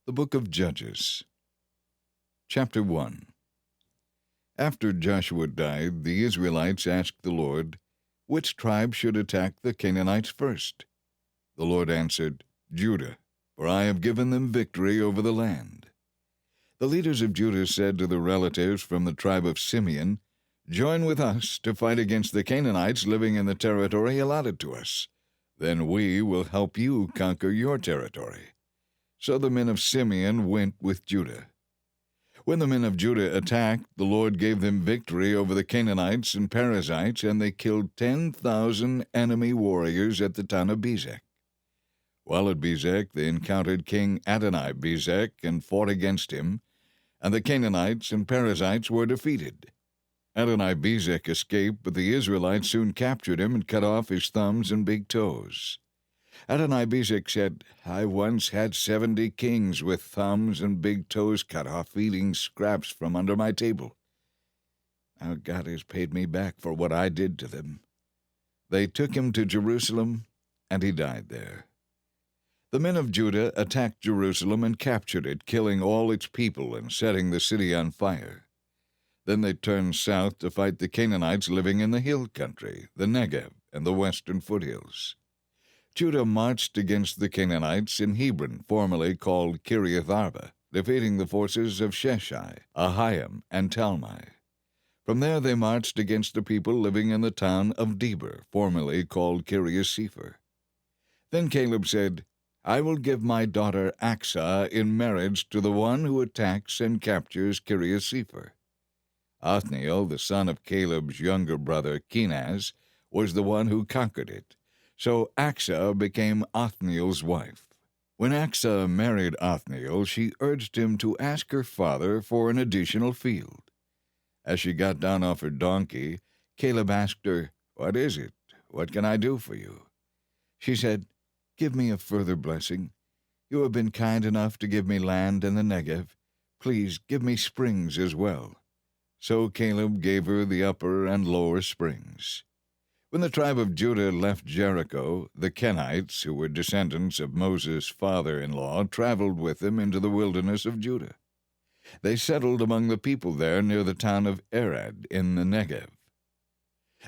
The Book of Judges, Chapter 1. After Joshua died, the Israelites asked the Lord, which tribe should attack the Canaanites first? The Lord answered, Judah, for I have given them victory over the land. The leaders of Judah said to the relatives from the tribe of Simeon, Join with us to fight against the Canaanites living in the territory allotted to us. Then we will help you conquer your territory. So the men of Simeon went with Judah. When the men of Judah attacked, the Lord gave them victory over the Canaanites and Perizzites, and they killed 10,000 enemy warriors at the town of Bezek. While at Bezek, they encountered King Adoni-Bezek and fought against him, and the Canaanites and Perizzites were defeated. Adoni-Bezek escaped, but the Israelites soon captured him and cut off his thumbs and big toes. Adoni-Bezek said, I once had 70 kings with thumbs and big toes cut off eating scraps from under my table. Now God has paid me back for what I did to them. They took him to Jerusalem, and he died there. The men of Judah attacked Jerusalem and captured it, killing all its people and setting the city on fire. Then they turned south to fight the Canaanites living in the hill country, the Negev, and the western foothills. Judah marched against the Canaanites in Hebron, formerly called Kiriath-Arba, defeating the forces of Sheshai, Ahiam, and Talmai. From there they marched against the people living in the town of Debir, formerly called Kiriath-Sepher. Then Caleb said, I will give my daughter Acsah in marriage to the one who attacks and captures Kiriath-Sepher. Othniel, the son of Caleb's younger brother Kenaz, was the one who conquered it. So Acsah became Othniel's wife. When Acsah married Othniel, she urged him to ask her father for an additional field. As she got down off her donkey, Caleb asked her, What is it? What can I do for you? She said, Give me a further blessing. You have been kind enough to give me land in the Negev. Please give me springs as well. So Caleb gave her the upper and lower springs. When the tribe of Judah left Jericho, the Kenites, who were descendants of Moses' father-in-law, traveled with him into the wilderness of Judah. They settled among the people there near the town of Arad in the Negev.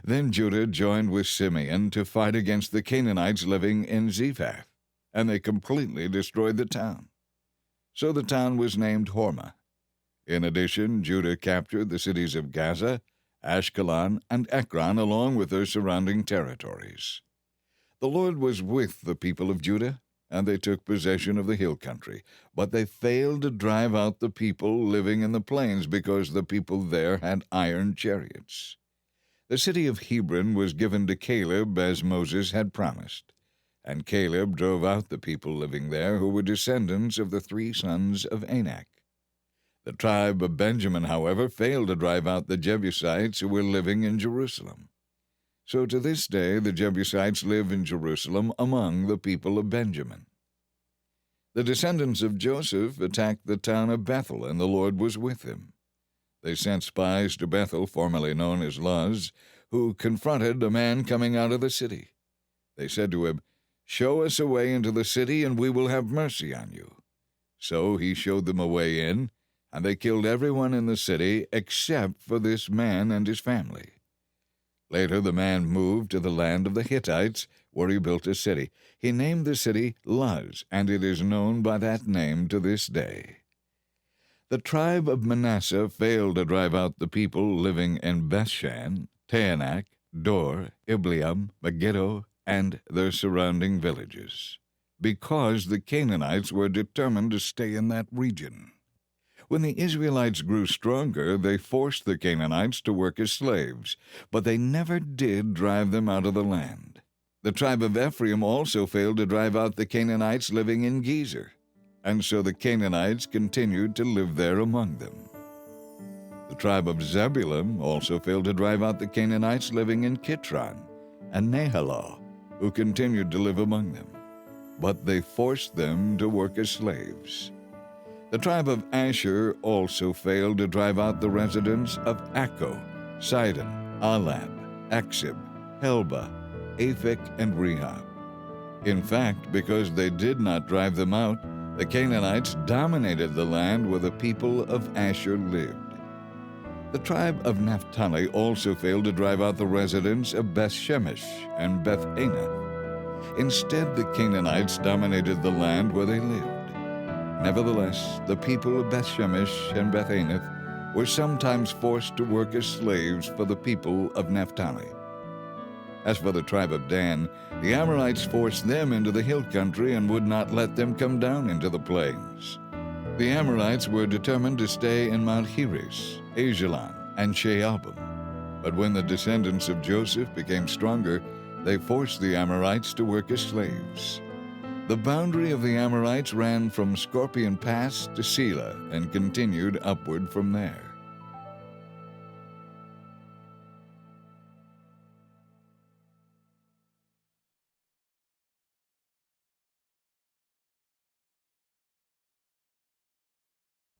Then Judah joined with Simeon to fight against the Canaanites living in Zephath, and they completely destroyed the town. So the town was named Hormah. In addition, Judah captured the cities of Gaza, Ashkelon, and Ekron, along with their surrounding territories. The Lord was with the people of Judah, and they took possession of the hill country, but they failed to drive out the people living in the plains because the people there had iron chariots. The city of Hebron was given to Caleb as Moses had promised, and Caleb drove out the people living there who were descendants of the 3 sons of Anak. The tribe of Benjamin, however, failed to drive out the Jebusites who were living in Jerusalem. So to this day the Jebusites live in Jerusalem among the people of Benjamin. The descendants of Joseph attacked the town of Bethel, and the Lord was with him. They sent spies to Bethel, formerly known as Luz, who confronted a man coming out of the city. They said to him, Show us a way into the city, and we will have mercy on you. So he showed them a way in, and they killed everyone in the city except for this man and his family. Later the man moved to the land of the Hittites, where he built a city. He named the city Luz, and it is known by that name to this day. The tribe of Manasseh failed to drive out the people living in Bethshan, Taanach, Dor, Ibleam, Megiddo, and their surrounding villages, because the Canaanites were determined to stay in that region. When the Israelites grew stronger, they forced the Canaanites to work as slaves, but they never did drive them out of the land. The tribe of Ephraim also failed to drive out the Canaanites living in Gezer, and so the Canaanites continued to live there among them. The tribe of Zebulun also failed to drive out the Canaanites living in Kitron and Nahalal, who continued to live among them, but they forced them to work as slaves. The tribe of Asher also failed to drive out the residents of Akko, Sidon, Alab, Aksib, Helba, Aphek, and Rehob. In fact, because they did not drive them out, The Canaanites dominated the land where the people of Asher lived. The tribe of Naphtali also failed to drive out the residents of Beth-Shemesh and Beth-Anath. Instead, the Canaanites dominated the land where they lived. Nevertheless, the people of Beth-Shemesh and Beth-Anath were sometimes forced to work as slaves for the people of Naphtali. As for the tribe of Dan, the Amorites forced them into the hill country and would not let them come down into the plains. The Amorites were determined to stay in Mount Heres, Ajalon, and Shaalbim. But when the descendants of Joseph became stronger, they forced the Amorites to work as slaves. The boundary of the Amorites ran from Scorpion Pass to Selah and continued upward from there.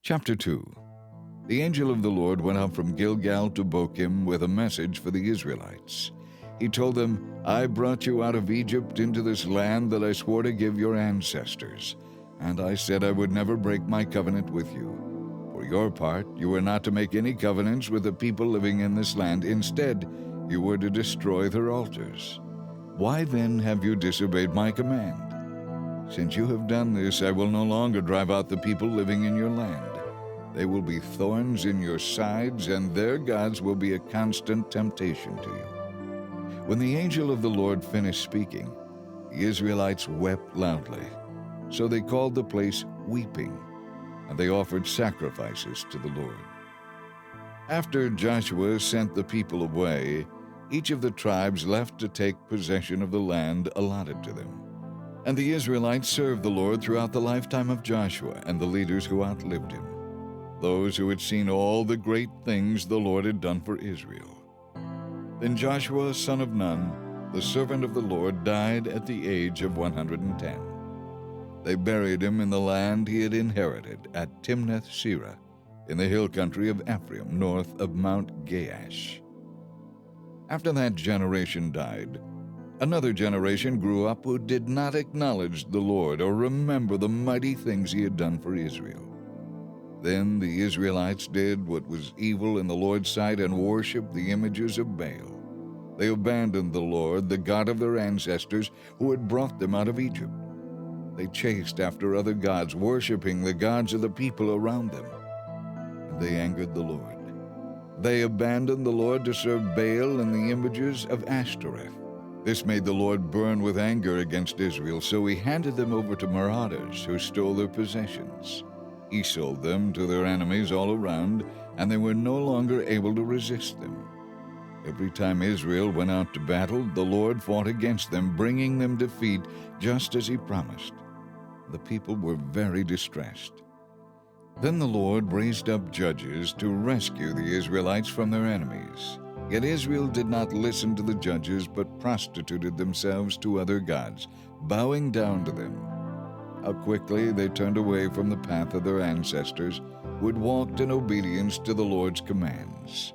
Chapter 2. The angel of the Lord went up from Gilgal to Bochim with a message for the Israelites. He told them, "I brought you out of Egypt into this land that I swore to give your ancestors, and I said I would never break my covenant with you. For your part, you were not to make any covenants with the people living in this land. Instead, you were to destroy their altars. Why then have you disobeyed my command? Since you have done this, I will no longer drive out the people living in your land. They will be thorns in your sides, and their gods will be a constant temptation to you." When the angel of the Lord finished speaking, the Israelites wept loudly. So they called the place Weeping, and they offered sacrifices to the Lord. After Joshua sent the people away, each of the tribes left to take possession of the land allotted to them. And the Israelites served the Lord throughout the lifetime of Joshua and the leaders who outlived him, those who had seen all the great things the Lord had done for Israel. Then Joshua, son of Nun, the servant of the Lord, died at the age of 110. They buried him in the land he had inherited at Timnath-Serah, in the hill country of Ephraim, north of Mount Gaash. After that generation died, another generation grew up who did not acknowledge the Lord or remember the mighty things he had done for Israel. Then the Israelites did what was evil in the Lord's sight and worshipped the images of Baal. They abandoned the Lord, the God of their ancestors, who had brought them out of Egypt. They chased after other gods, worshiping the gods of the people around them, and they angered the Lord. They abandoned the Lord to serve Baal and the images of Ashtoreth. This made the Lord burn with anger against Israel, so he handed them over to marauders who stole their possessions. He sold them to their enemies all around, and they were no longer able to resist them. Every time Israel went out to battle, the Lord fought against them, bringing them defeat, just as he promised. The people were very distressed. Then the Lord raised up judges to rescue the Israelites from their enemies. Yet Israel did not listen to the judges, but prostituted themselves to other gods, bowing down to them. How quickly they turned away from the path of their ancestors, who had walked in obedience to the Lord's commands.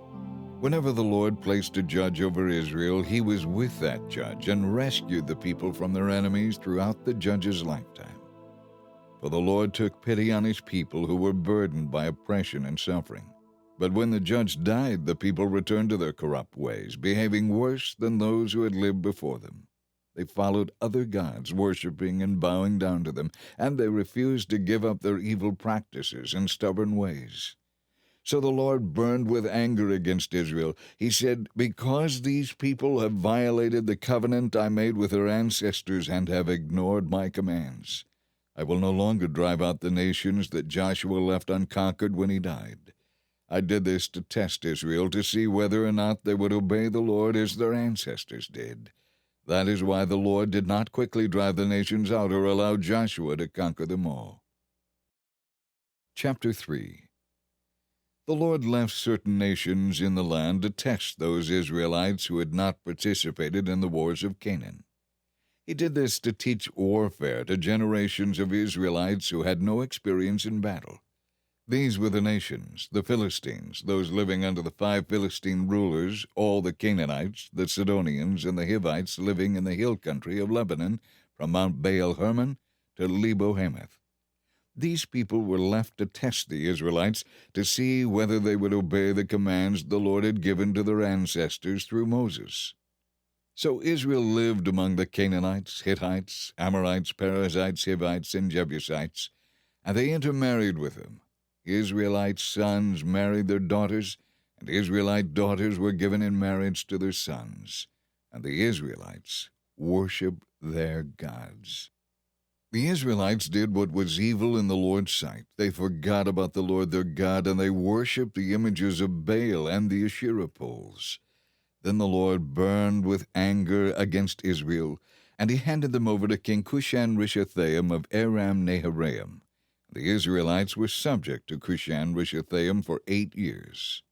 Whenever the Lord placed a judge over Israel, he was with that judge and rescued the people from their enemies throughout the judge's lifetime. For the Lord took pity on his people who were burdened by oppression and suffering. But when the judge died, the people returned to their corrupt ways, behaving worse than those who had lived before them. They followed other gods, worshiping and bowing down to them, and they refused to give up their evil practices and stubborn ways. So the Lord burned with anger against Israel. He said, "Because these people have violated the covenant I made with their ancestors and have ignored my commands, I will no longer drive out the nations that Joshua left unconquered when he died. I did this to test Israel, to see whether or not they would obey the Lord as their ancestors did. That is why the Lord did not quickly drive the nations out or allow Joshua to conquer them all." Chapter 3. The Lord left certain nations in the land to test those Israelites who had not participated in the wars of Canaan. He did this to teach warfare to generations of Israelites who had no experience in battle. These were the nations: the Philistines, those living under the 5 Philistine rulers, all the Canaanites, the Sidonians, and the Hivites living in the hill country of Lebanon, from Mount Baal-Hermon to Lebo-Hamath. These people were left to test the Israelites to see whether they would obey the commands the Lord had given to their ancestors through Moses. So Israel lived among the Canaanites, Hittites, Amorites, Perizzites, Hivites, and Jebusites, and they intermarried with them. Israelite sons married their daughters, and Israelite daughters were given in marriage to their sons, and the Israelites worshiped their gods. The Israelites did what was evil in the Lord's sight. They forgot about the Lord their God, and they worshipped the images of Baal and the Asherah poles. Then the Lord burned with anger against Israel, and he handed them over to King Cushan-Rishathaim of Aram-Naharaim. The Israelites were subject to Cushan-Rishathaim for 8 years.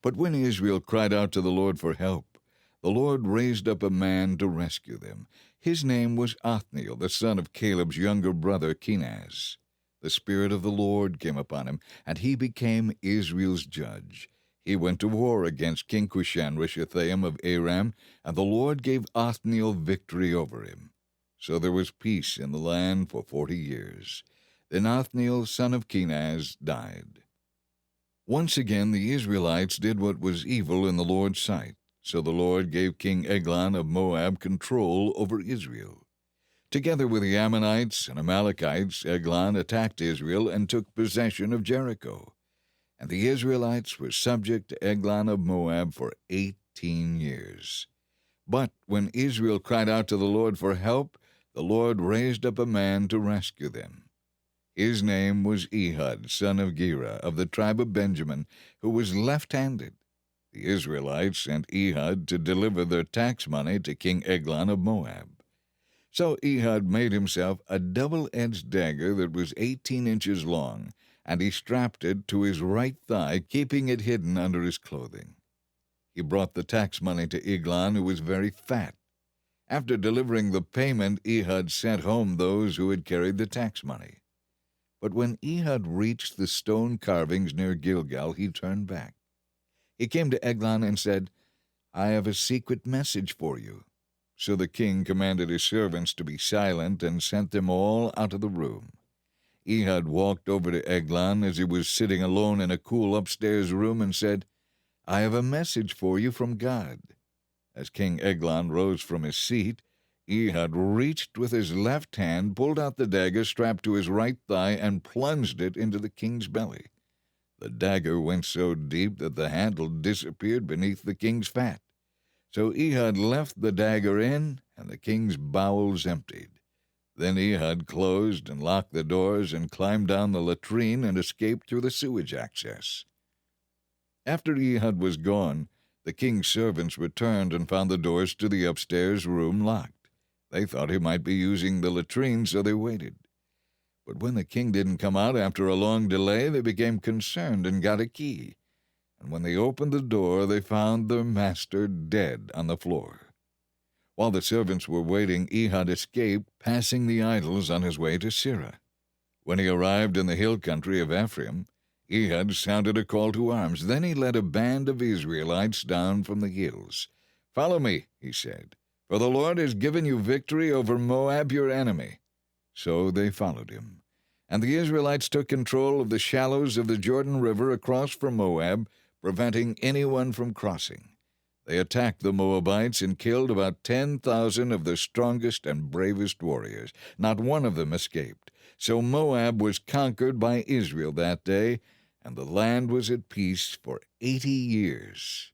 But when Israel cried out to the Lord for help, the Lord raised up a man to rescue them. His name was Othniel, the son of Caleb's younger brother Kenaz. The Spirit of the Lord came upon him, and he became Israel's judge. He went to war against King Cushan-Rishathaim of Aram, and the Lord gave Othniel victory over him. So there was peace in the land for 40 years. Then Othniel, son of Kenaz, died. Once again the Israelites did what was evil in the Lord's sight. So the Lord gave King Eglon of Moab control over Israel. Together with the Ammonites and Amalekites, Eglon attacked Israel and took possession of Jericho. And the Israelites were subject to Eglon of Moab for 18 years. But when Israel cried out to the Lord for help, the Lord raised up a man to rescue them. His name was Ehud, son of Gera, of the tribe of Benjamin, who was left-handed. The Israelites sent Ehud to deliver their tax money to King Eglon of Moab. So Ehud made himself a double-edged dagger that was 18 inches long, and he strapped it to his right thigh, keeping it hidden under his clothing. He brought the tax money to Eglon, who was very fat. After delivering the payment, Ehud sent home those who had carried the tax money. But when Ehud reached the stone carvings near Gilgal, he turned back. He came to Eglon and said, "I have a secret message for you." So the king commanded his servants to be silent and sent them all out of the room. Ehud walked over to Eglon as he was sitting alone in a cool upstairs room and said, "I have a message for you from God." As King Eglon rose from his seat, Ehud reached with his left hand, pulled out the dagger strapped to his right thigh, and plunged it into the king's belly. The dagger went so deep that the handle disappeared beneath the king's fat. So Ehud left the dagger in, and the king's bowels emptied. Then Ehud closed and locked the doors and climbed down the latrine and escaped through the sewage access. After Ehud was gone, the king's servants returned and found the doors to the upstairs room locked. They thought he might be using the latrine, so they waited. But when the king didn't come out after a long delay, they became concerned and got a key. And when they opened the door, they found their master dead on the floor. While the servants were waiting, Ehud escaped, passing the idols on his way to Sirah. When he arrived in the hill country of Ephraim, Ehud sounded a call to arms. Then he led a band of Israelites down from the hills. "Follow me," he said, "for the Lord has given you victory over Moab, your enemy." So they followed him. And the Israelites took control of the shallows of the Jordan River across from Moab, preventing anyone from crossing. They attacked the Moabites and killed about 10,000 of their strongest and bravest warriors. Not one of them escaped. So Moab was conquered by Israel that day, and the land was at peace for 80 years.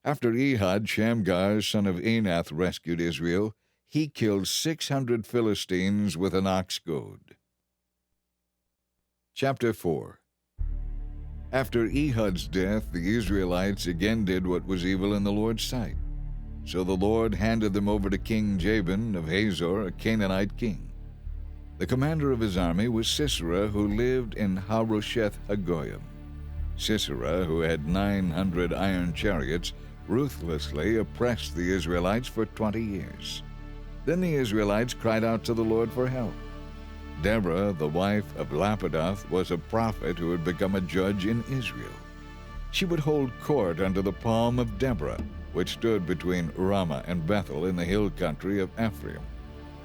After Ehud, Shamgar, son of Anath, rescued Israel, he killed 600 Philistines with an ox goad. Chapter 4. After Ehud's death, the Israelites again did what was evil in the Lord's sight. So the Lord handed them over to King Jabin of Hazor, a Canaanite king. The commander of his army was Sisera, who lived in Harosheth Hagoyim. Sisera, who had 900 iron chariots, ruthlessly oppressed the Israelites for 20 years. Then the Israelites cried out to the Lord for help. Deborah, the wife of Lapidoth, was a prophet who had become a judge in Israel. She would hold court under the palm of Deborah, which stood between Ramah and Bethel in the hill country of Ephraim.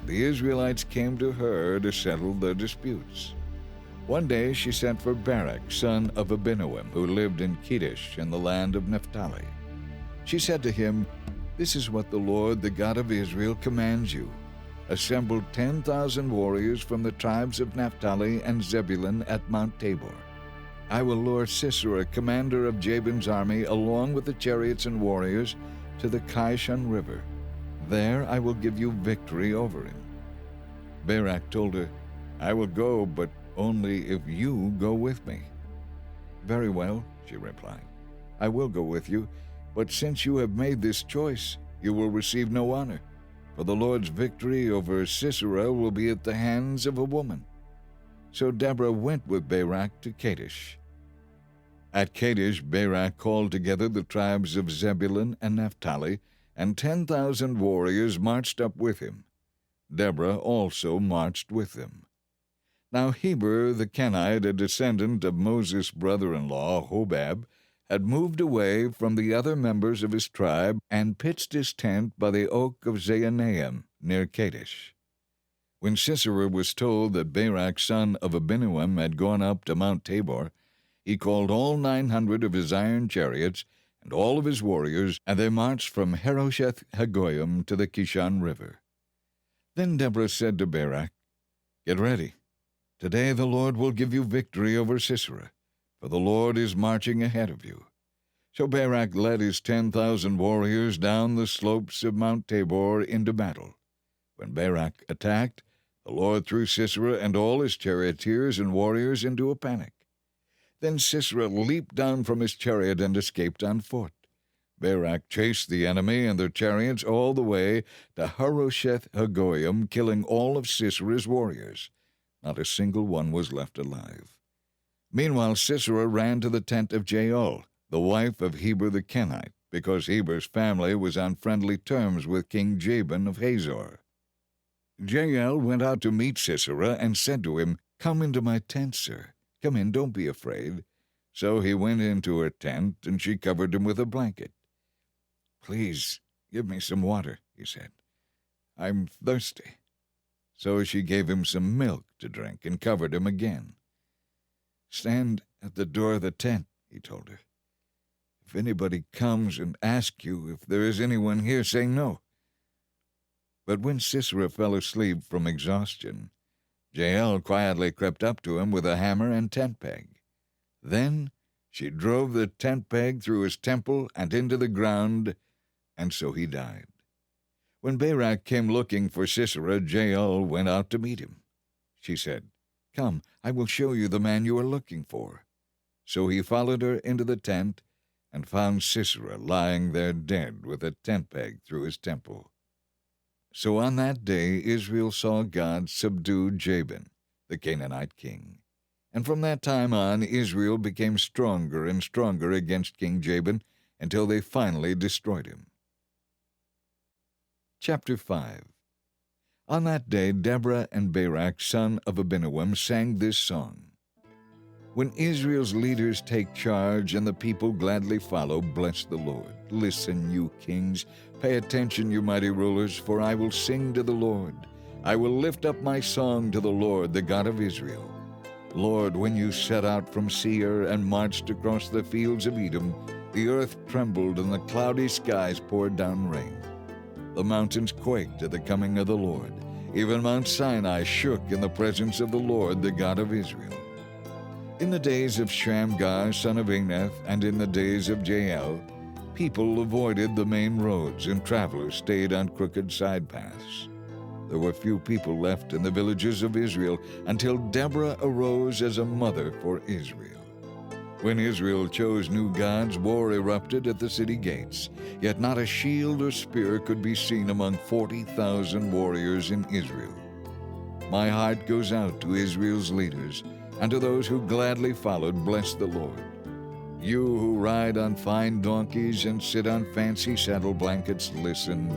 The Israelites came to her to settle their disputes. One day she sent for Barak, son of Abinoam, who lived in Kedesh in the land of Naphtali. She said to him, "This is what the Lord, the God of Israel, commands you. Assemble 10,000 warriors from the tribes of Naphtali and Zebulun at Mount Tabor. I will lure Sisera, commander of Jabin's army, along with the chariots and warriors, to the Kishon River. There I will give you victory over him." Barak told her, "I will go, but only if you go with me." "Very well," she replied. "I will go with you, but since you have made this choice, you will receive no honor, for the Lord's victory over Sisera will be at the hands of a woman." So Deborah went with Barak to Kadesh. At Kadesh, Barak called together the tribes of Zebulun and Naphtali, and 10,000 warriors marched up with him. Deborah also marched with them. Now Heber the Kenite, a descendant of Moses' brother-in-law, Hobab, had moved away from the other members of his tribe and pitched his tent by the oak of Zaanaim near Kadesh. When Sisera was told that Barak, son of Abinoam, had gone up to Mount Tabor, he called all 900 of his iron chariots and all of his warriors, and they marched from Harosheth Hagoyim to the Kishon River. Then Deborah said to Barak, "Get ready. Today the Lord will give you victory over Sisera, for the Lord is marching ahead of you." So Barak led his 10,000 warriors down the slopes of Mount Tabor into battle. When Barak attacked, the Lord threw Sisera and all his charioteers and warriors into a panic. Then Sisera leaped down from his chariot and escaped on foot. Barak chased the enemy and their chariots all the way to Harosheth Hagoyim, killing all of Sisera's warriors. Not a single one was left alive. Meanwhile Sisera ran to the tent of Jael, the wife of Heber the Kenite, because Heber's family was on friendly terms with King Jabin of Hazor. Jael went out to meet Sisera and said to him, "Come into my tent, sir. Come in, don't be afraid." So he went into her tent, and she covered him with a blanket. "Please, give me some water," he said. "I'm thirsty." So she gave him some milk to drink and covered him again. "Stand at the door of the tent," he told her. "If anybody comes and asks you if there is anyone here, say no." But when Sisera fell asleep from exhaustion, Jael quietly crept up to him with a hammer and tent peg. Then she drove the tent peg through his temple and into the ground, and so he died. When Barak came looking for Sisera, Jael went out to meet him. She said, "Come, I will show you the man you are looking for." So he followed her into the tent and found Sisera lying there dead with a tent peg through his temple. So on that day Israel saw God subdue Jabin, the Canaanite king. And from that time on Israel became stronger and stronger against King Jabin until they finally destroyed him. Chapter 5. On that day Deborah and Barak, son of Abinoam, sang this song. When Israel's leaders take charge and the people gladly follow, bless the Lord. Listen, you kings. Pay attention, you mighty rulers, for I will sing to the Lord. I will lift up my song to the Lord, the God of Israel. Lord, when you set out from Seir and marched across the fields of Edom, the earth trembled and the cloudy skies poured down rain. The mountains quaked at the coming of the Lord. Even Mount Sinai shook in the presence of the Lord, the God of Israel. In the days of Shamgar, son of Anath, and in the days of Jael, people avoided the main roads, and travelers stayed on crooked side paths. There were few people left in the villages of Israel until Deborah arose as a mother for Israel. When Israel chose new gods, war erupted at the city gates, yet not a shield or spear could be seen among 40,000 warriors in Israel. My heart goes out to Israel's leaders, and to those who gladly followed, bless the Lord. You who ride on fine donkeys and sit on fancy saddle blankets, listen.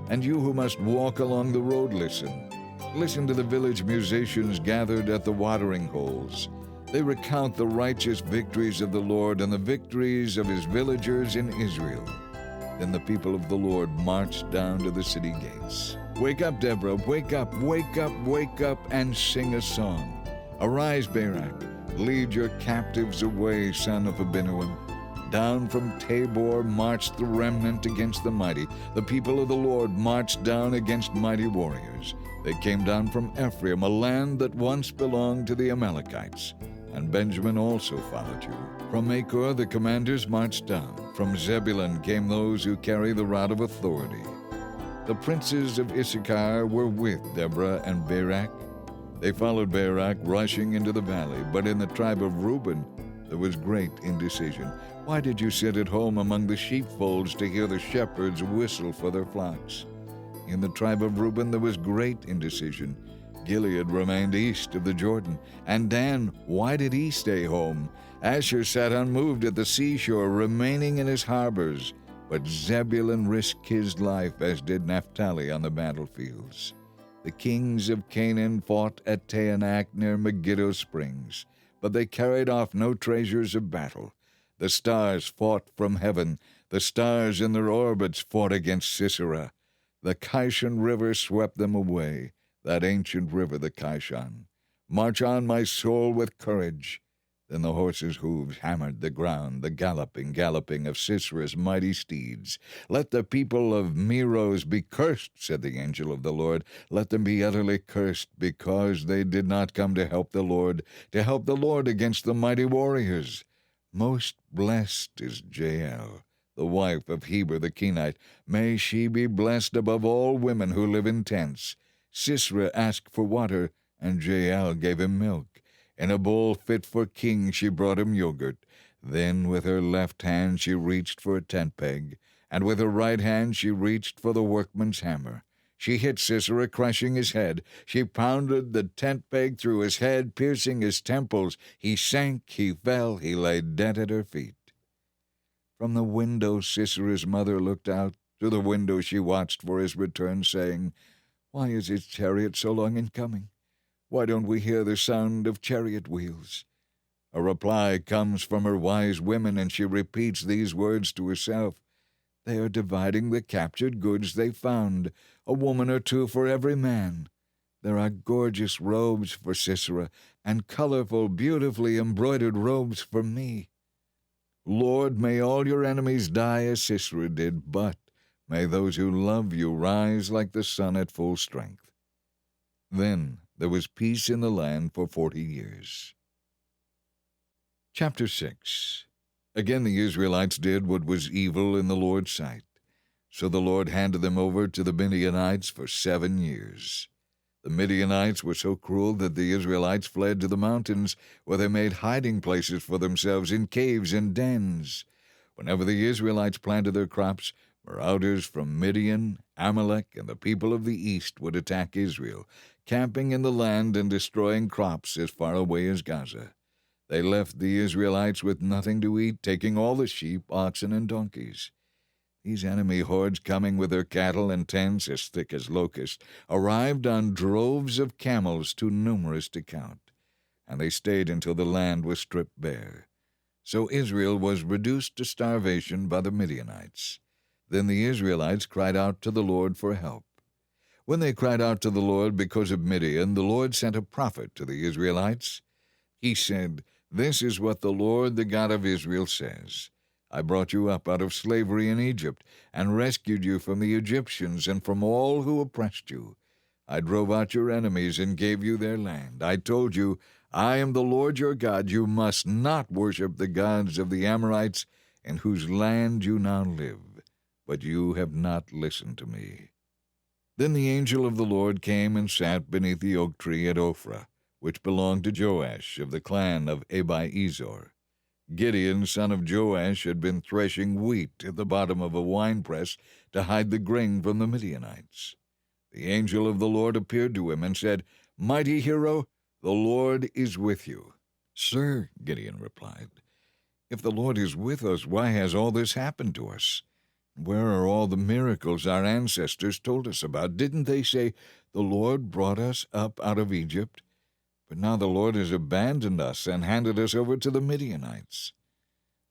And you who must walk along the road, listen. Listen to the village musicians gathered at the watering holes. They recount the righteous victories of the Lord and the victories of his villagers in Israel. Then the people of the Lord marched down to the city gates. Wake up, Deborah, wake up, wake up, wake up, and sing a song. Arise, Barak, lead your captives away, son of Abinuam. Down from Tabor marched the remnant against the mighty. The people of the Lord marched down against mighty warriors. They came down from Ephraim, a land that once belonged to the Amalekites. And Benjamin also followed you. From Achor the commanders marched down. From Zebulun came those who carry the rod of authority. The princes of Issachar were with Deborah and Barak. They followed Barak, rushing into the valley. But in the tribe of Reuben there was great indecision. Why did you sit at home among the sheepfolds to hear the shepherds whistle for their flocks? In the tribe of Reuben there was great indecision. Gilead remained east of the Jordan. And Dan, why did he stay home? Asher sat unmoved at the seashore, remaining in his harbors. But Zebulun risked his life, as did Naphtali on the battlefields. The kings of Canaan fought at Taanach near Megiddo Springs, but they carried off no treasures of battle. The stars fought from heaven. The stars in their orbits fought against Sisera. The Kishon River swept them away, that ancient river, the Kishon. March on, my soul, with courage. Then the horses' hooves hammered the ground, the galloping of Sisera's mighty steeds. Let the people of Meroz be cursed, said the angel of the Lord. Let them be utterly cursed, because they did not come to help the Lord against the mighty warriors. Most blessed is Jael, the wife of Heber the Kenite. May she be blessed above all women who live in tents. Sisera asked for water, and Jael gave him milk. In a bowl fit for kings she brought him yogurt. Then with her left hand she reached for a tent peg, and with her right hand she reached for the workman's hammer. She hit Sisera, crushing his head. She pounded the tent peg through his head, piercing his temples. He sank, he fell, he lay dead at her feet. From the window Sisera's mother looked out. Through the window she watched for his return, saying, Why is his chariot so long in coming? Why don't we hear the sound of chariot wheels? A reply comes from her wise women, and she repeats these words to herself. They are dividing the captured goods they found, a woman or two for every man. There are gorgeous robes for Sisera, and colorful, beautifully embroidered robes for me. Lord, may all your enemies die as Sisera did, but may those who love you rise like the sun at full strength. Then there was peace in the land for 40 years. Chapter 6. Again the Israelites did what was evil in the Lord's sight. So the Lord handed them over to the Midianites for 7 years. The Midianites were so cruel that the Israelites fled to the mountains, where they made hiding places for themselves in caves and dens. Whenever the Israelites planted their crops, marauders from Midian, Amalek, and the people of the east would attack Israel, camping in the land and destroying crops as far away as Gaza. They left the Israelites with nothing to eat, taking all the sheep, oxen, and donkeys. These enemy hordes, coming with their cattle and tents as thick as locusts, arrived on droves of camels too numerous to count, and they stayed until the land was stripped bare. So Israel was reduced to starvation by the Midianites. Then the Israelites cried out to the Lord for help. When they cried out to the Lord because of Midian, the Lord sent a prophet to the Israelites. He said, This is what the Lord, the God of Israel, says. I brought you up out of slavery in Egypt, and rescued you from the Egyptians and from all who oppressed you. I drove out your enemies and gave you their land. I told you, I am the Lord your God. You must not worship the gods of the Amorites, in whose land you now live. But you have not listened to me. Then the angel of the Lord came and sat beneath the oak tree at Ophrah, which belonged to Joash of the clan of Abiezer. Gideon, son of Joash, had been threshing wheat at the bottom of a winepress to hide the grain from the Midianites. The angel of the Lord appeared to him and said, Mighty hero, the Lord is with you. Sir, Gideon replied, if the Lord is with us, why has all this happened to us? Where are all the miracles our ancestors told us about? Didn't they say, The Lord brought us up out of Egypt? But now the Lord has abandoned us and handed us over to the Midianites.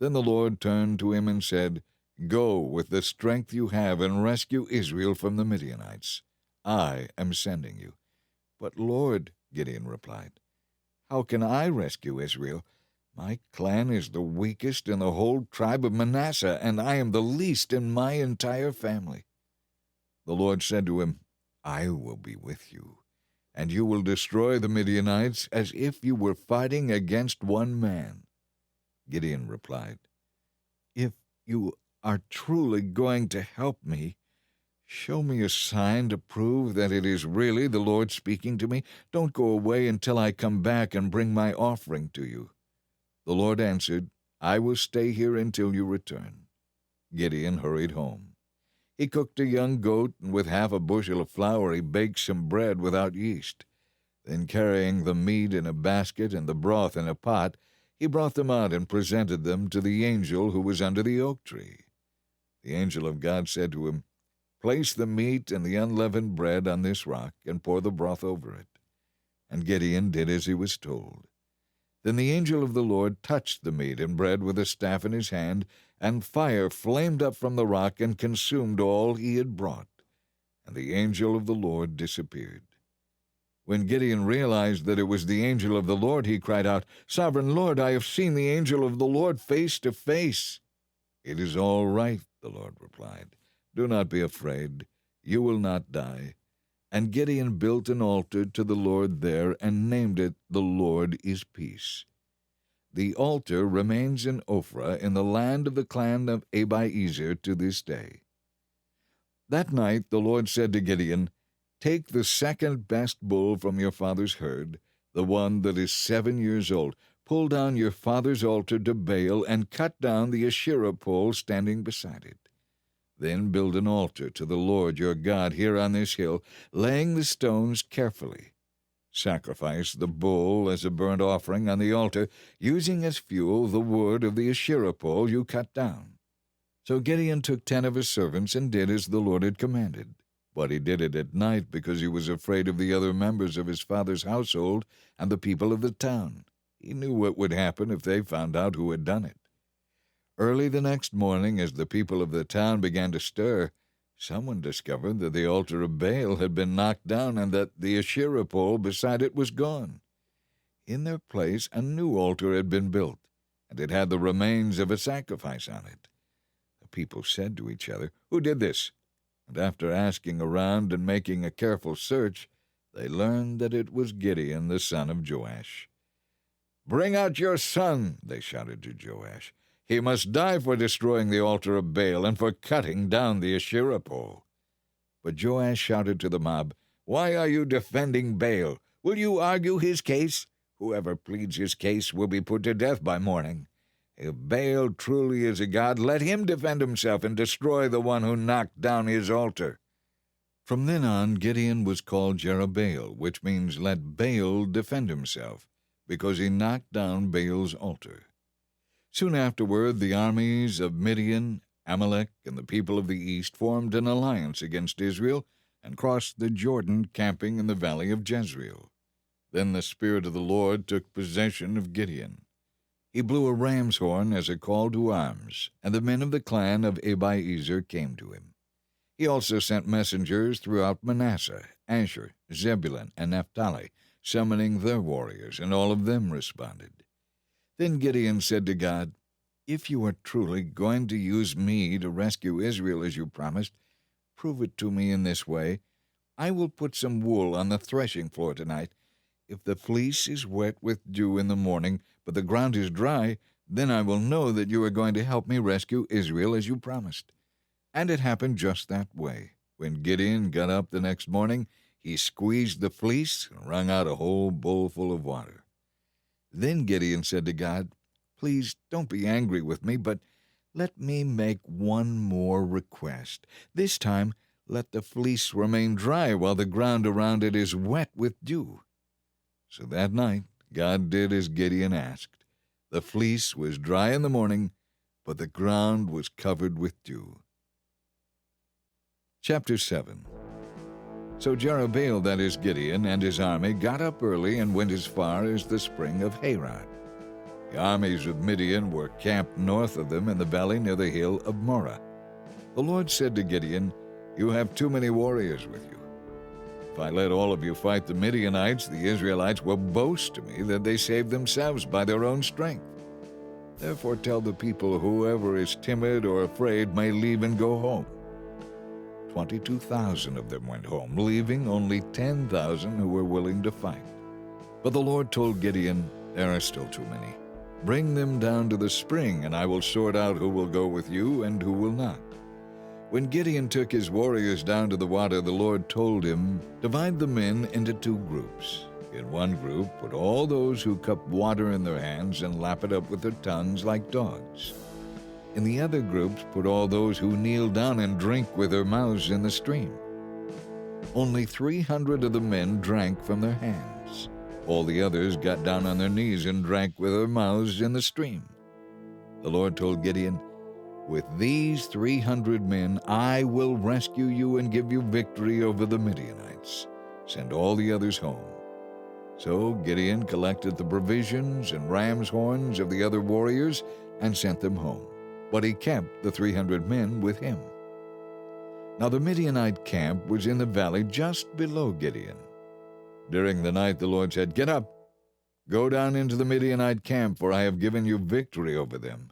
Then the Lord turned to him and said, Go with the strength you have and rescue Israel from the Midianites. I am sending you. But Lord, Gideon replied, How can I rescue Israel? My clan is the weakest in the whole tribe of Manasseh, and I am the least in my entire family." The Lord said to him, "I will be with you, and you will destroy the Midianites as if you were fighting against one man." Gideon replied, "If you are truly going to help me, show me a sign to prove that it is really the Lord speaking to me. Don't go away until I come back and bring my offering to you." The Lord answered, "I will stay here until you return." Gideon hurried home. He cooked a young goat, and with half a bushel of flour he baked some bread without yeast. Then, carrying the meat in a basket and the broth in a pot, he brought them out and presented them to the angel who was under the oak tree. The angel of God said to him, "Place the meat and the unleavened bread on this rock, and pour the broth over it." And Gideon did as he was told. Then the angel of the Lord touched the meat and bread with a staff in his hand, and fire flamed up from the rock and consumed all he had brought. And the angel of the Lord disappeared. When Gideon realized that it was the angel of the Lord, he cried out, "Sovereign Lord, I have seen the angel of the Lord face to face." "It is all right," the Lord replied. "Do not be afraid. You will not die." And Gideon built an altar to the Lord there and named it, "The Lord is Peace." The altar remains in Ophrah in the land of the clan of Abiezer to this day. That night the Lord said to Gideon, "Take the second best bull from your father's herd, the one that is 7 years old. Pull down your father's altar to Baal and cut down the Asherah pole standing beside it. Then build an altar to the Lord your God here on this hill, laying the stones carefully. Sacrifice the bull as a burnt offering on the altar, using as fuel the wood of the Asherah pole you cut down." So Gideon took 10 of his servants and did as the Lord had commanded. But he did it at night because he was afraid of the other members of his father's household and the people of the town. He knew what would happen if they found out who had done it. Early the next morning, as the people of the town began to stir, someone discovered that the altar of Baal had been knocked down and that the Asherah pole beside it was gone. In their place a new altar had been built, and it had the remains of a sacrifice on it. The people said to each other, "Who did this?" And after asking around and making a careful search, they learned that it was Gideon, the son of Joash. "Bring out your son," they shouted to Joash. "He must die for destroying the altar of Baal and for cutting down the Asherah pole." But Joash shouted to the mob, "Why are you defending Baal? Will you argue his case? Whoever pleads his case will be put to death by morning. If Baal truly is a god, let him defend himself and destroy the one who knocked down his altar." From then on, Gideon was called Jerubbaal, which means "let Baal defend himself," because he knocked down Baal's altar. Soon afterward, the armies of Midian, Amalek, and the people of the east formed an alliance against Israel and crossed the Jordan, camping in the valley of Jezreel. Then the Spirit of the Lord took possession of Gideon. He blew a ram's horn as a call to arms, and the men of the clan of Abiezer came to him. He also sent messengers throughout Manasseh, Asher, Zebulun, and Naphtali, summoning their warriors, and all of them responded. Then Gideon said to God, "If you are truly going to use me to rescue Israel as you promised, prove it to me in this way. I will put some wool on the threshing floor tonight. If the fleece is wet with dew in the morning, but the ground is dry, then I will know that you are going to help me rescue Israel as you promised." And it happened just that way. When Gideon got up the next morning, he squeezed the fleece and wrung out a whole bowl full of water. Then Gideon said to God, "Please don't be angry with me, but let me make one more request. This time, let the fleece remain dry while the ground around it is wet with dew." So that night, God did as Gideon asked. The fleece was dry in the morning, but the ground was covered with dew. Chapter 7. So Jerubbaal, that is Gideon, and his army got up early and went as far as the spring of Harod. The armies of Midian were camped north of them in the valley near the hill of Moreh. The Lord said to Gideon, "You have too many warriors with you." If I let all of you fight the Midianites, the Israelites will boast to me that they saved themselves by their own strength. Therefore tell the people, whoever is timid or afraid may leave and go home." 22,000 of them went home, leaving only 10,000 who were willing to fight. But the Lord told Gideon, "There are still too many. Bring them down to the spring, and I will sort out who will go with you and who will not." When Gideon took his warriors down to the water, the Lord told him, "Divide the men into 2 groups. In one group, put all those who cup water in their hands and lap it up with their tongues like dogs. In the other groups, put all those who kneel down and drink with their mouths in the stream." Only 300 of the men drank from their hands. All the others got down on their knees and drank with their mouths in the stream. The Lord told Gideon, "With these 300 men I will rescue you and give you victory over the Midianites. Send all the others home." So Gideon collected the provisions and ram's horns of the other warriors and sent them home. But he kept the 300 men with him. Now the Midianite camp was in the valley just below Gideon. During the night the Lord said, "Get up, go down into the Midianite camp, for I have given you victory over them.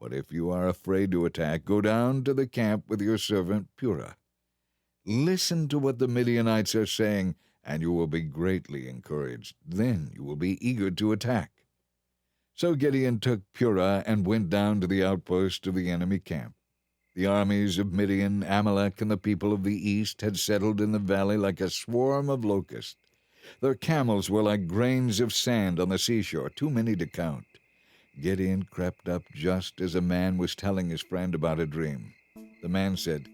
But if you are afraid to attack, go down to the camp with your servant Purah. Listen to what the Midianites are saying, and you will be greatly encouraged. Then you will be eager to attack." So Gideon took Purah and went down to the outpost of the enemy camp. The armies of Midian, Amalek, and the people of the east had settled in the valley like a swarm of locusts. Their camels were like grains of sand on the seashore, too many to count. Gideon crept up just as a man was telling his friend about a dream. The man said,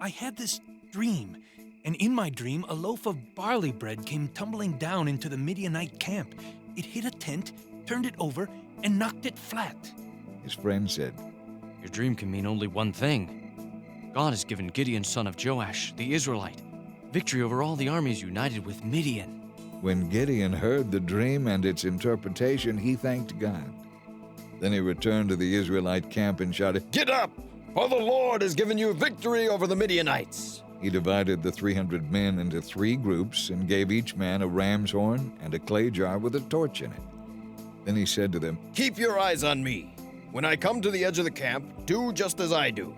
"I had this dream, and in my dream a loaf of barley bread came tumbling down into the Midianite camp. It hit a tent, turned it over, and knocked it flat." His friend said, "Your dream can mean only one thing. God has given Gideon, son of Joash, the Israelite, victory over all the armies united with Midian." When Gideon heard the dream and its interpretation, he thanked God. Then he returned to the Israelite camp and shouted, "Get up, for the Lord has given you victory over the Midianites." He divided the 300 men into 3 groups and gave each man a ram's horn and a clay jar with a torch in it. Then he said to them, "Keep your eyes on me. When I come to the edge of the camp, do just as I do.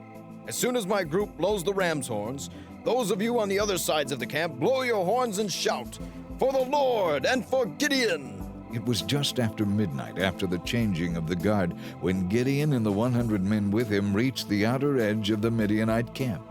As soon as my group blows the ram's horns, those of you on the other sides of the camp blow your horns and shout, 'For the Lord and for Gideon!'" It was just after midnight, after the changing of the guard, when Gideon and the 100 men with him reached the outer edge of the Midianite camp.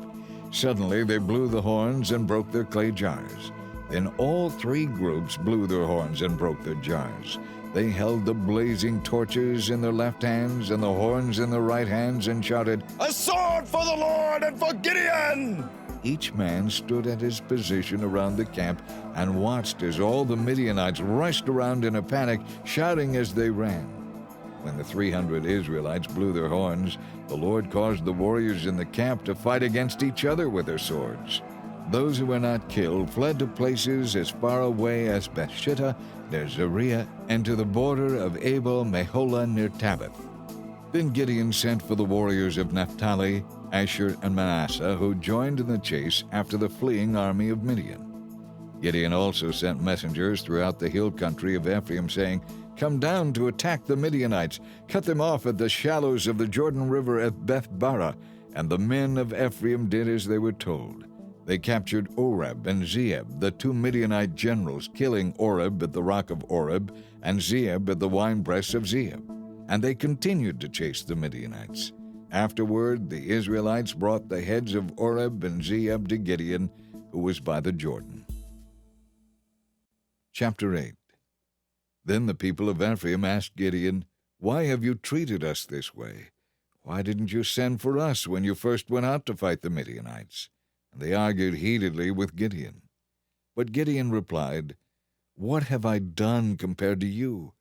Suddenly they blew the horns and broke their clay jars. Then all 3 groups blew their horns and broke their jars. They held the blazing torches in their left hands and the horns in their right hands and shouted, "A sword for the Lord and for Gideon!" Each man stood at his position around the camp and watched as all the Midianites rushed around in a panic, shouting as they ran. When the 300 Israelites blew their horns, the Lord caused the warriors in the camp to fight against each other with their swords. Those who were not killed fled to places as far away as Bethshittah near Zereah and to the border of Abel Meholah near Tabbath. Then Gideon sent for the warriors of Naphtali, Asher, and Manasseh, who joined in the chase after the fleeing army of Midian. Gideon also sent messengers throughout the hill country of Ephraim, saying, "Come down to attack the Midianites. Cut them off at the shallows of the Jordan River at Beth-barah." And the men of Ephraim did as they were told. They captured Oreb and Zeeb, the 2 Midianite generals, killing Oreb at the rock of Oreb and Zeeb at the winepress of Zeeb. And they continued to chase the Midianites. Afterward, the Israelites brought the heads of Oreb and Zeeb to Gideon, who was by the Jordan. Chapter 8. Then the people of Ephraim asked Gideon, "Why have you treated us this way? Why didn't you send for us when you first went out to fight the Midianites?" And they argued heatedly with Gideon. But Gideon replied, "What have I done compared to you?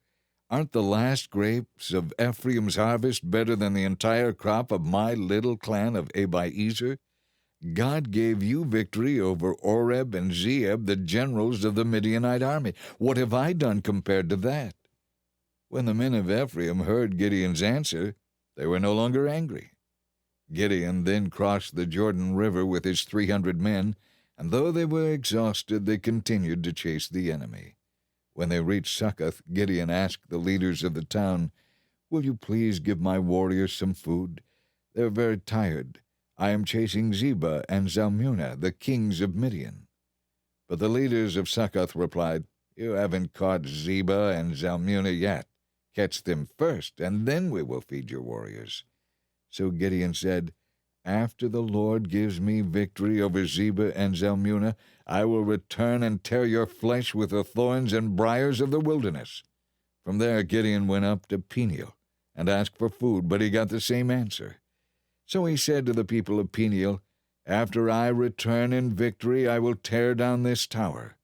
Aren't the last grapes of Ephraim's harvest better than the entire crop of my little clan of Abiezer? God gave you victory over Oreb and Zeeb, the generals of the Midianite army. What have I done compared to that?" When the men of Ephraim heard Gideon's answer, they were no longer angry. Gideon then crossed the Jordan River with his 300 men, and though they were exhausted, they continued to chase the enemy. When they reached Succoth, Gideon asked the leaders of the town, "Will you please give my warriors some food? They are very tired. I am chasing Zebah and Zalmunna, the kings of Midian." But the leaders of Succoth replied, "You haven't caught Zebah and Zalmunna yet. Catch them first, and then we will feed your warriors." So Gideon said, "After the Lord gives me victory over Zebah and Zalmunna, I will return and tear your flesh with the thorns and briars of the wilderness." From there Gideon went up to Peniel and asked for food, but he got the same answer. So he said to the people of Peniel, "After I return in victory, I will tear down this tower."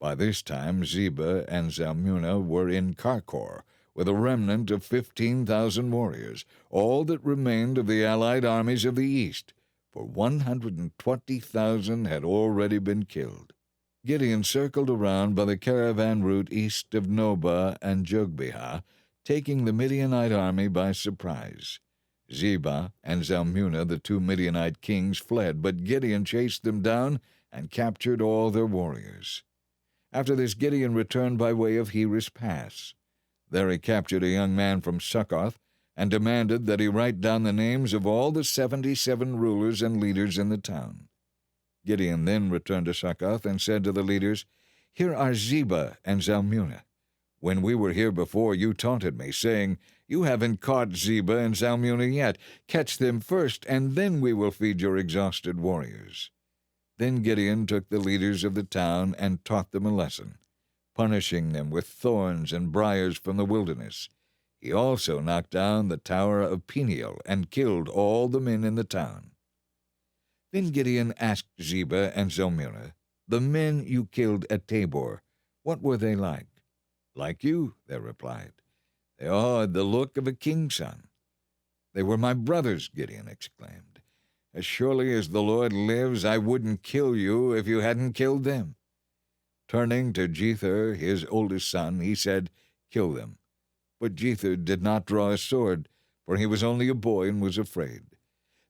By this time Zebah and Zalmunna were in Karkor, with a remnant of 15,000 warriors, all that remained of the allied armies of the east, for 120,000 had already been killed. Gideon circled around by the caravan route east of Nobah and Jogbehah, taking the Midianite army by surprise. Zebah and Zalmunna, the two Midianite kings, fled, but Gideon chased them down and captured all their warriors. After this Gideon returned by way of Heres Pass. There he captured a young man from Succoth and demanded that he write down the names of all the 77 rulers and leaders in the town. Gideon then returned to Succoth and said to the leaders, "Here are Zebah and Zalmunna. When we were here before, you taunted me, saying, 'You haven't caught Zebah and Zalmunna yet. Catch them first, and then we will feed your exhausted warriors.'" Then Gideon took the leaders of the town and taught them a lesson, punishing them with thorns and briars from the wilderness. He also knocked down the tower of Peniel and killed all the men in the town. Then Gideon asked Zebah and Zalmunna, "The men you killed at Tabor, what were they like?" "Like you," they replied. "They all had the look of a king's son." "They were my brothers," Gideon exclaimed. "As surely as the Lord lives, I wouldn't kill you if you hadn't killed them." Turning to Jether, his oldest son, he said, "Kill them." But Jether did not draw a sword, for he was only a boy and was afraid.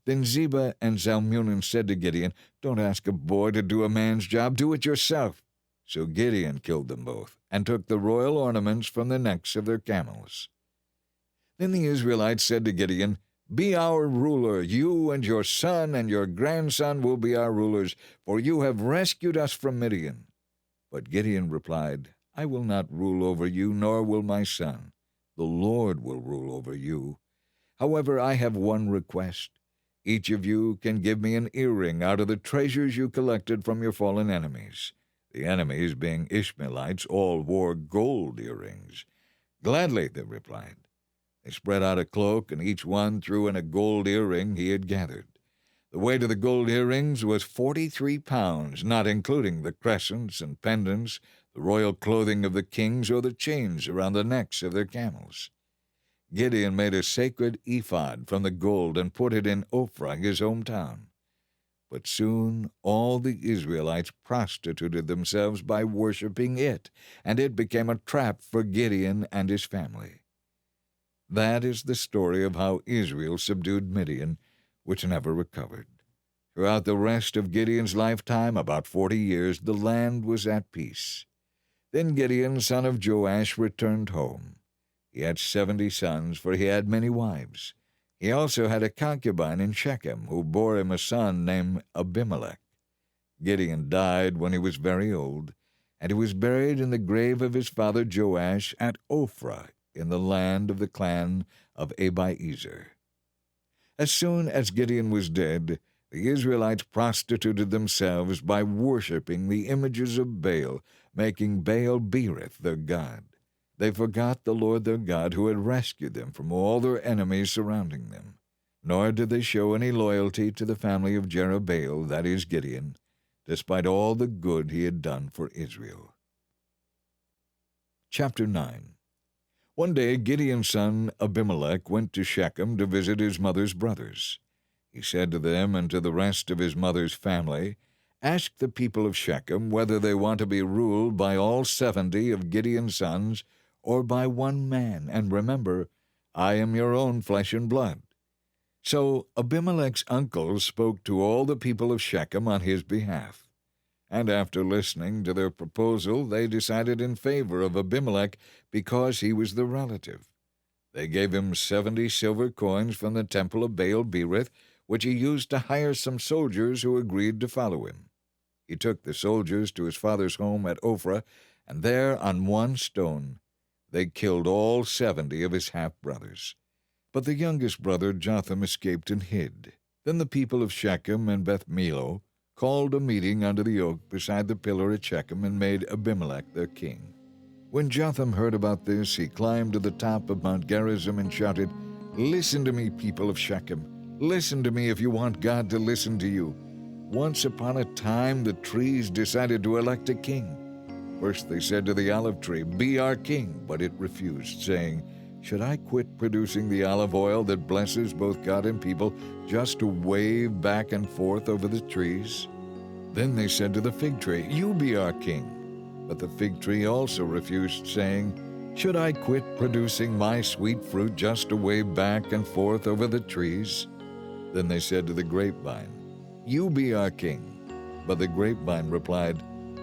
Then Zebah and Zalmunna said to Gideon, "Don't ask a boy to do a man's job, do it yourself." So Gideon killed them both, and took the royal ornaments from the necks of their camels. Then the Israelites said to Gideon, "Be our ruler. You and your son and your grandson will be our rulers, for you have rescued us from Midian." But Gideon replied, "I will not rule over you, nor will my son. The Lord will rule over you. However, I have one request. Each of you can give me an earring out of the treasures you collected from your fallen enemies." The enemies, being Ishmaelites, all wore gold earrings. "Gladly," they replied. They spread out a cloak, and each one threw in a gold earring he had gathered. The weight of the gold earrings was 43 pounds, not including the crescents and pendants, the royal clothing of the kings, or the chains around the necks of their camels. Gideon made a sacred ephod from the gold and put it in Ophrah, his hometown. But soon all the Israelites prostituted themselves by worshipping it, and it became a trap for Gideon and his family. That is the story of how Israel subdued Midian, which never recovered. Throughout the rest of Gideon's lifetime, about 40 years, the land was at peace. Then Gideon, son of Joash, returned home. He had 70 sons, for he had many wives. He also had a concubine in Shechem, who bore him a son named Abimelech. Gideon died when he was very old, and he was buried in the grave of his father Joash at Ophrah, in the land of the clan of Abiezer. As soon as Gideon was dead, the Israelites prostituted themselves by worshipping the images of Baal, making Baal Berith their god. They forgot the Lord their God, who had rescued them from all their enemies surrounding them. Nor did they show any loyalty to the family of Jerubbaal, that is Gideon, despite all the good he had done for Israel. Chapter 9. One day Gideon's son Abimelech went to Shechem to visit his mother's brothers. He said to them and to the rest of his mother's family, "Ask the people of Shechem whether they want to be ruled by all 70 of Gideon's sons, or by one man, and remember, I am your own flesh and blood." So Abimelech's uncles spoke to all the people of Shechem on his behalf. And after listening to their proposal, they decided in favor of Abimelech because he was the relative. They gave him 70 silver coins from the temple of Baal-Berith, which he used to hire some soldiers who agreed to follow him. He took the soldiers to his father's home at Ophrah, and there on one stone they killed all 70 of his half-brothers. But the youngest brother Jotham escaped and hid. Then the people of Shechem and Beth Millo called a meeting under the oak beside the pillar at Shechem and made Abimelech their king. When Jotham heard about this, he climbed to the top of Mount Gerizim and shouted, "Listen to me, people of Shechem. Listen to me if you want God to listen to you. Once upon a time, the trees decided to elect a king. First they said to the olive tree, 'Be our king,' but it refused, saying, 'Should I quit producing the olive oil that blesses both God and people just to wave back and forth over the trees?' Then they said to the fig tree, 'You be our king.' But the fig tree also refused, saying, 'Should I quit producing my sweet fruit just to wave back and forth over the trees?' Then they said to the grapevine, 'You be our king.' But the grapevine replied,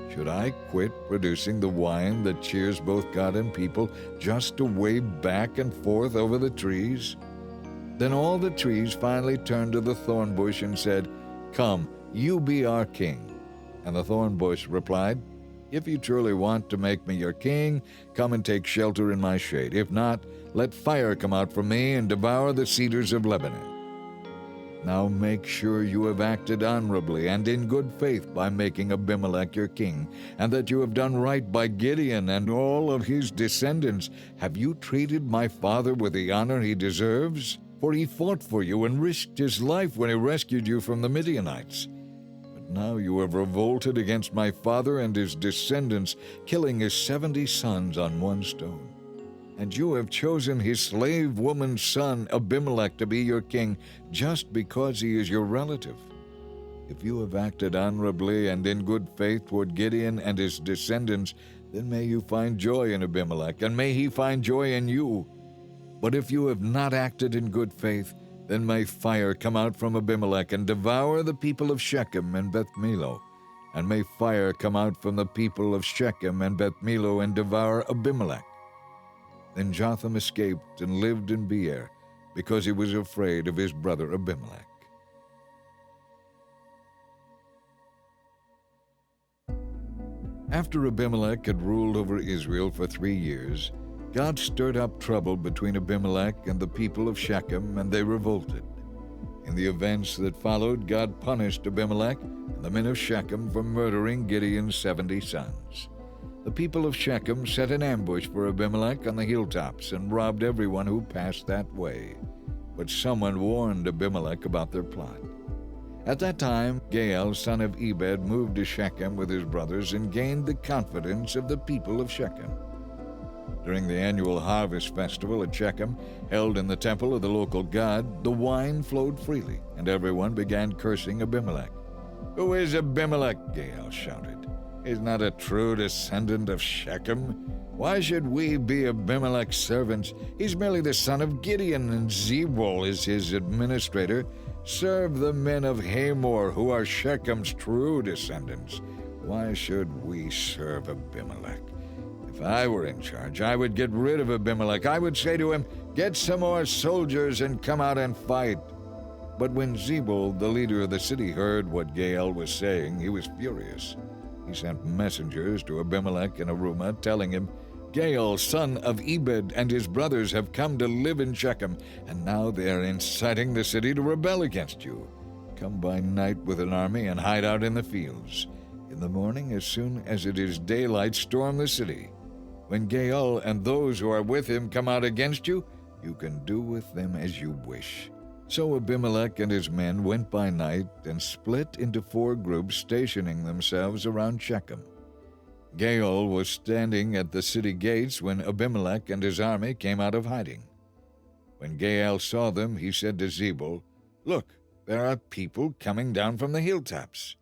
'Should I quit producing the wine that cheers both God and people just to wave back and forth over the trees?' Then all the trees finally turned to the thorn bush and said, 'Come, you be our king.' And the thorn bush replied, 'If you truly want to make me your king, come and take shelter in my shade. If not, let fire come out from me and devour the cedars of Lebanon.' Now make sure you have acted honorably and in good faith by making Abimelech your king, and that you have done right by Gideon and all of his descendants. Have you treated my father with the honor he deserves? For he fought for you and risked his life when he rescued you from the Midianites. But now you have revolted against my father and his descendants, killing his 70 sons on one stone. And you have chosen his slave woman's son, Abimelech, to be your king, just because he is your relative. If you have acted honorably and in good faith toward Gideon and his descendants, then may you find joy in Abimelech, and may he find joy in you. But if you have not acted in good faith, then may fire come out from Abimelech and devour the people of Shechem and Beth Millo, and may fire come out from the people of Shechem and Beth Millo and devour Abimelech." Then Jotham escaped and lived in Beer, because he was afraid of his brother Abimelech. After Abimelech had ruled over Israel for 3 years, God stirred up trouble between Abimelech and the people of Shechem, and they revolted. In the events that followed, God punished Abimelech and the men of Shechem for murdering Gideon's 70 sons. The people of Shechem set an ambush for Abimelech on the hilltops and robbed everyone who passed that way. But someone warned Abimelech about their plot. At that time, Gaal, son of Ebed, moved to Shechem with his brothers and gained the confidence of the people of Shechem. During the annual harvest festival at Shechem, held in the temple of the local god, the wine flowed freely, and everyone began cursing Abimelech. "Who is Abimelech?" Gaal shouted. "He's not a true descendant of Shechem. Why should we be Abimelech's servants? He's merely the son of Gideon, and Zebul is his administrator. Serve the men of Hamor, who are Shechem's true descendants. Why should we serve Abimelech? If I were in charge, I would get rid of Abimelech. I would say to him, 'Get some more soldiers and come out and fight.'" But when Zebul, the leader of the city, heard what Gaal was saying, he was furious. He sent messengers to Abimelech in Arumah, telling him, "Gaal, son of Ebed, and his brothers have come to live in Shechem, and now they are inciting the city to rebel against you. Come by night with an army and hide out in the fields. In the morning, as soon as it is daylight, storm the city. When Gaal and those who are with him come out against you, you can do with them as you wish." So Abimelech and his men went by night and split into 4 groups, stationing themselves around Shechem. Gaal was standing at the city gates when Abimelech and his army came out of hiding. When Gaal saw them, he said to Zebul, "Look, there are people coming down from the hilltops."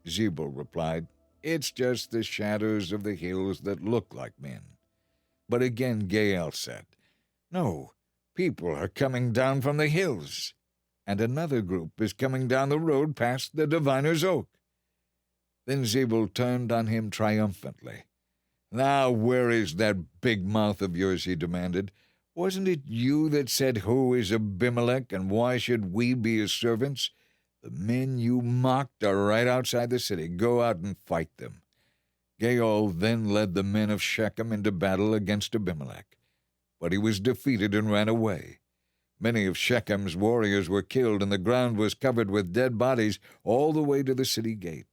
Zebul replied, "It's just the shadows of the hills that look like men." But again Gaal said, "No, people are coming down from the hills, and another group is coming down the road past the diviner's oak." Then Zebul turned on him triumphantly. "Now where is that big mouth of yours?" he demanded. "Wasn't it you that said, 'Who is Abimelech, and why should we be his servants?' The men you mocked are right outside the city. Go out and fight them." Gaal then led the men of Shechem into battle against Abimelech, but he was defeated and ran away. Many of Shechem's warriors were killed, and the ground was covered with dead bodies all the way to the city gate.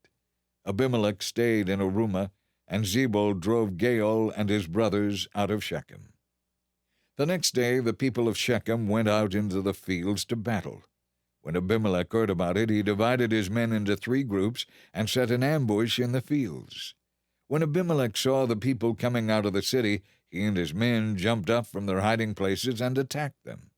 Abimelech stayed in Arumah, and Zebul drove Gaal and his brothers out of Shechem. The next day the people of Shechem went out into the fields to battle. When Abimelech heard about it, he divided his men into 3 groups and set an ambush in the fields. When Abimelech saw the people coming out of the city, he and his men jumped up from their hiding places and attacked them.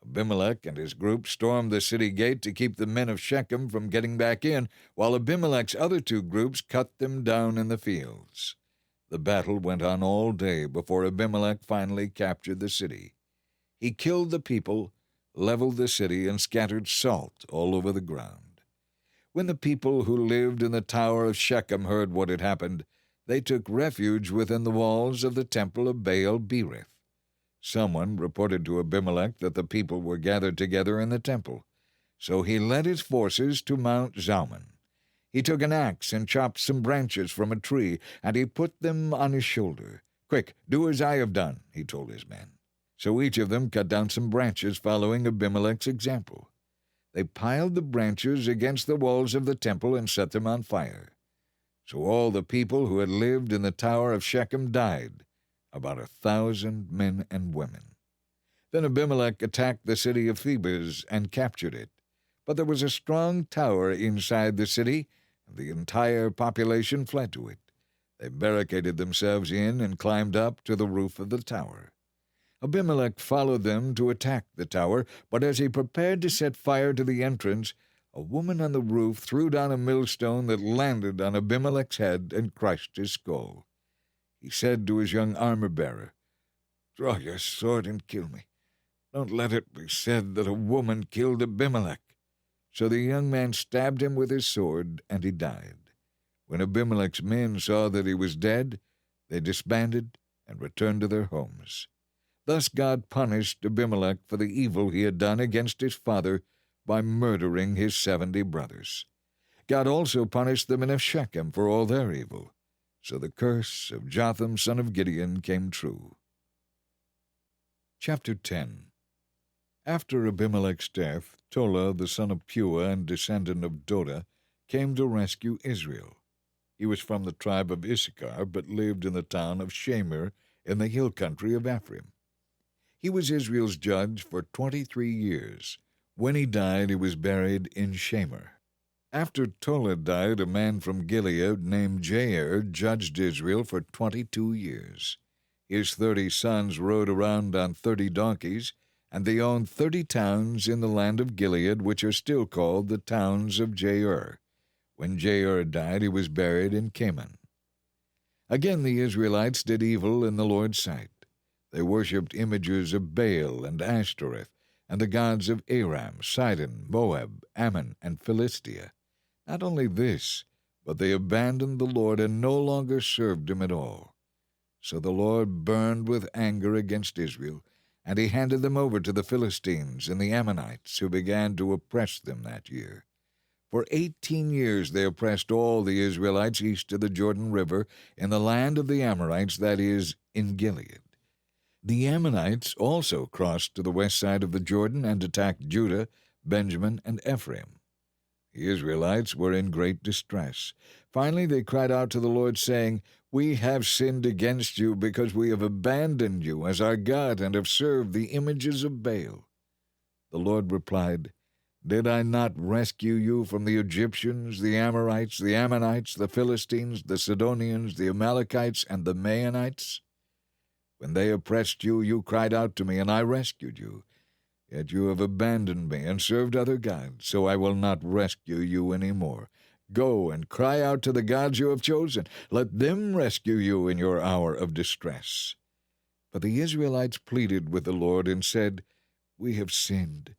Abimelech and his group stormed the city gate to keep the men of Shechem from getting back in, while Abimelech's other 2 groups cut them down in the fields. The battle went on all day before Abimelech finally captured the city. He killed the people, leveled the city, and scattered salt all over the ground. When the people who lived in the tower of Shechem heard what had happened, they took refuge within the walls of the temple of Baal-berith. Someone reported to Abimelech that the people were gathered together in the temple, so he led his forces to Mount Zalmon. He took an axe and chopped some branches from a tree, and he put them on his shoulder. "Quick, do as I have done," he told his men. So each of them cut down some branches, following Abimelech's example. They piled the branches against the walls of the temple and set them on fire. So all the people who had lived in the tower of Shechem died, about 1,000 men and women. Then Abimelech attacked the city of Thebez and captured it. But there was a strong tower inside the city, and the entire population fled to it. They barricaded themselves in and climbed up to the roof of the tower. Abimelech followed them to attack the tower, but as he prepared to set fire to the entrance, a woman on the roof threw down a millstone that landed on Abimelech's head and crushed his skull. He said to his young armor-bearer, "Draw your sword and kill me. Don't let it be said that a woman killed Abimelech." So the young man stabbed him with his sword, and he died. When Abimelech's men saw that he was dead, they disbanded and returned to their homes. Thus God punished Abimelech for the evil he had done against his father by murdering his 70 brothers. God also punished the men of Shechem for all their evil. So the curse of Jotham son of Gideon came true. Chapter 10. After Abimelech's death, Tola, the son of Puah and descendant of Doda, came to rescue Israel. He was from the tribe of Issachar, but lived in the town of Shamir in the hill country of Ephraim. He was Israel's judge for 23 years. When he died, he was buried in Shamir. After Tola died, a man from Gilead named Jair judged Israel for 22 years. His 30 sons rode around on 30 donkeys, and they owned 30 towns in the land of Gilead, which are still called the towns of Jair. When Jair died, he was buried in Canaan. Again the Israelites did evil in the Lord's sight. They worshipped images of Baal and Ashtoreth, and the gods of Aram, Sidon, Moab, Ammon, and Philistia. Not only this, but they abandoned the Lord and no longer served him at all. So the Lord burned with anger against Israel, and he handed them over to the Philistines and the Ammonites, who began to oppress them that year. For 18 years they oppressed all the Israelites east of the Jordan River, in the land of the Amorites, that is, in Gilead. The Ammonites also crossed to the west side of the Jordan and attacked Judah, Benjamin, and Ephraim. The Israelites were in great distress. Finally they cried out to the Lord, saying, "We have sinned against you, because we have abandoned you as our God and have served the images of Baal." The Lord replied, "Did I not rescue you from the Egyptians, the Amorites, the Ammonites, the Philistines, the Sidonians, the Amalekites, and the Maonites? When they oppressed you, you cried out to me, and I rescued you. Yet you have abandoned me and served other gods, so I will not rescue you any more. Go and cry out to the gods you have chosen. Let them rescue you in your hour of distress." But the Israelites pleaded with the Lord and said, "We have sinned.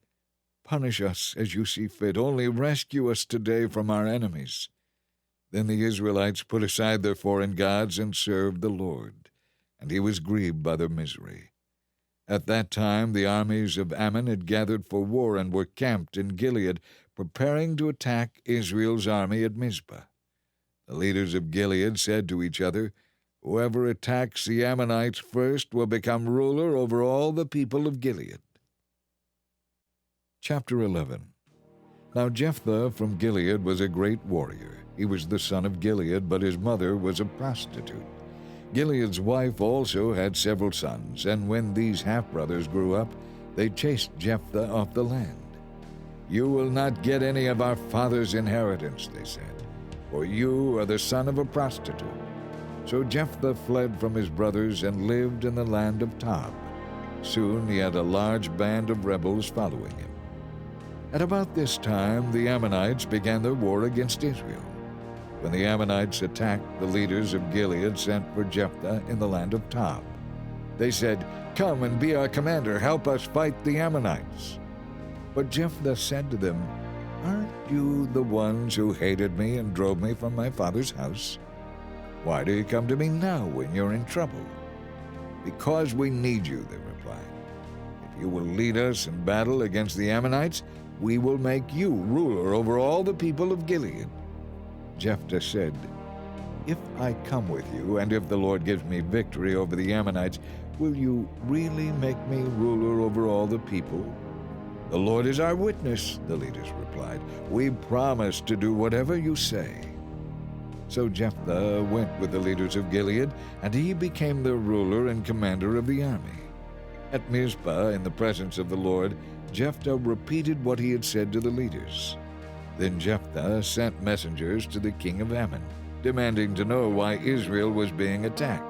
Punish us as you see fit. Only rescue us today from our enemies." Then the Israelites put aside their foreign gods and served the Lord, and he was grieved by their misery. At that time the armies of Ammon had gathered for war and were camped in Gilead, preparing to attack Israel's army at Mizpah. The leaders of Gilead said to each other, "Whoever attacks the Ammonites first will become ruler over all the people of Gilead." Chapter 11. Now Jephthah from Gilead was a great warrior. He was the son of Gilead, but his mother was a prostitute. Gilead's wife also had several sons, and when these half-brothers grew up, they chased Jephthah off the land. "You will not get any of our father's inheritance," they said, "for you are the son of a prostitute." So Jephthah fled from his brothers and lived in the land of Tob. Soon he had a large band of rebels following him. At about this time, the Ammonites began their war against Israel. When the Ammonites attacked, the leaders of Gilead sent for Jephthah in the land of Tob. They said, "Come and be our commander, help us fight the Ammonites." But Jephthah said to them, "Aren't you the ones who hated me and drove me from my father's house? Why do you come to me now when you're in trouble?" "Because we need you," they replied. "If you will lead us in battle against the Ammonites, we will make you ruler over all the people of Gilead." Jephthah said, "If I come with you, and if the Lord gives me victory over the Ammonites, will you really make me ruler over all the people?" "The Lord is our witness," the leaders replied. "We promise to do whatever you say." So Jephthah went with the leaders of Gilead, and he became their ruler and commander of the army. At Mizpah, in the presence of the Lord, Jephthah repeated what he had said to the leaders. Then Jephthah sent messengers to the king of Ammon, demanding to know why Israel was being attacked.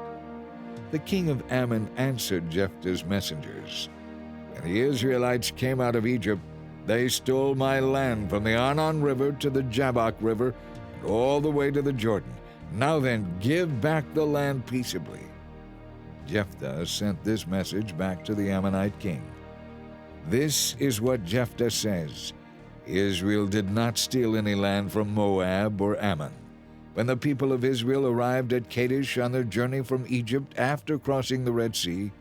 The king of Ammon answered Jephthah's messengers, "When the Israelites came out of Egypt, they stole my land from the Arnon River to the Jabbok River and all the way to the Jordan. Now then, give back the land peaceably." Jephthah sent this message back to the Ammonite king. "This is what Jephthah says. Israel did not steal any land from Moab or Ammon. When the people of Israel arrived at Kadesh on their journey from Egypt after crossing the Red Sea,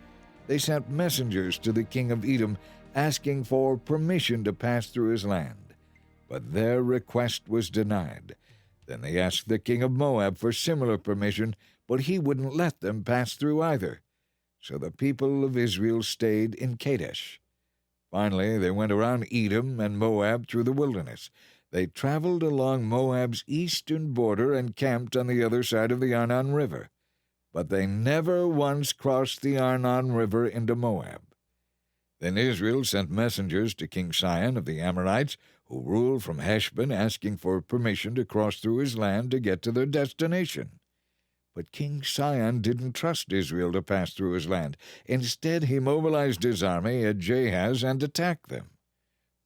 they sent messengers to the king of Edom asking for permission to pass through his land. But their request was denied. Then they asked the king of Moab for similar permission, but he wouldn't let them pass through either. So the people of Israel stayed in Kadesh. Finally, they went around Edom and Moab through the wilderness. They traveled along Moab's eastern border and camped on the other side of the Arnon River. But they never once crossed the Arnon River into Moab. Then Israel sent messengers to King Sihon of the Amorites, who ruled from Heshbon, asking for permission to cross through his land to get to their destination. But King Sihon didn't trust Israel to pass through his land. Instead, he mobilized his army at Jahaz and attacked them.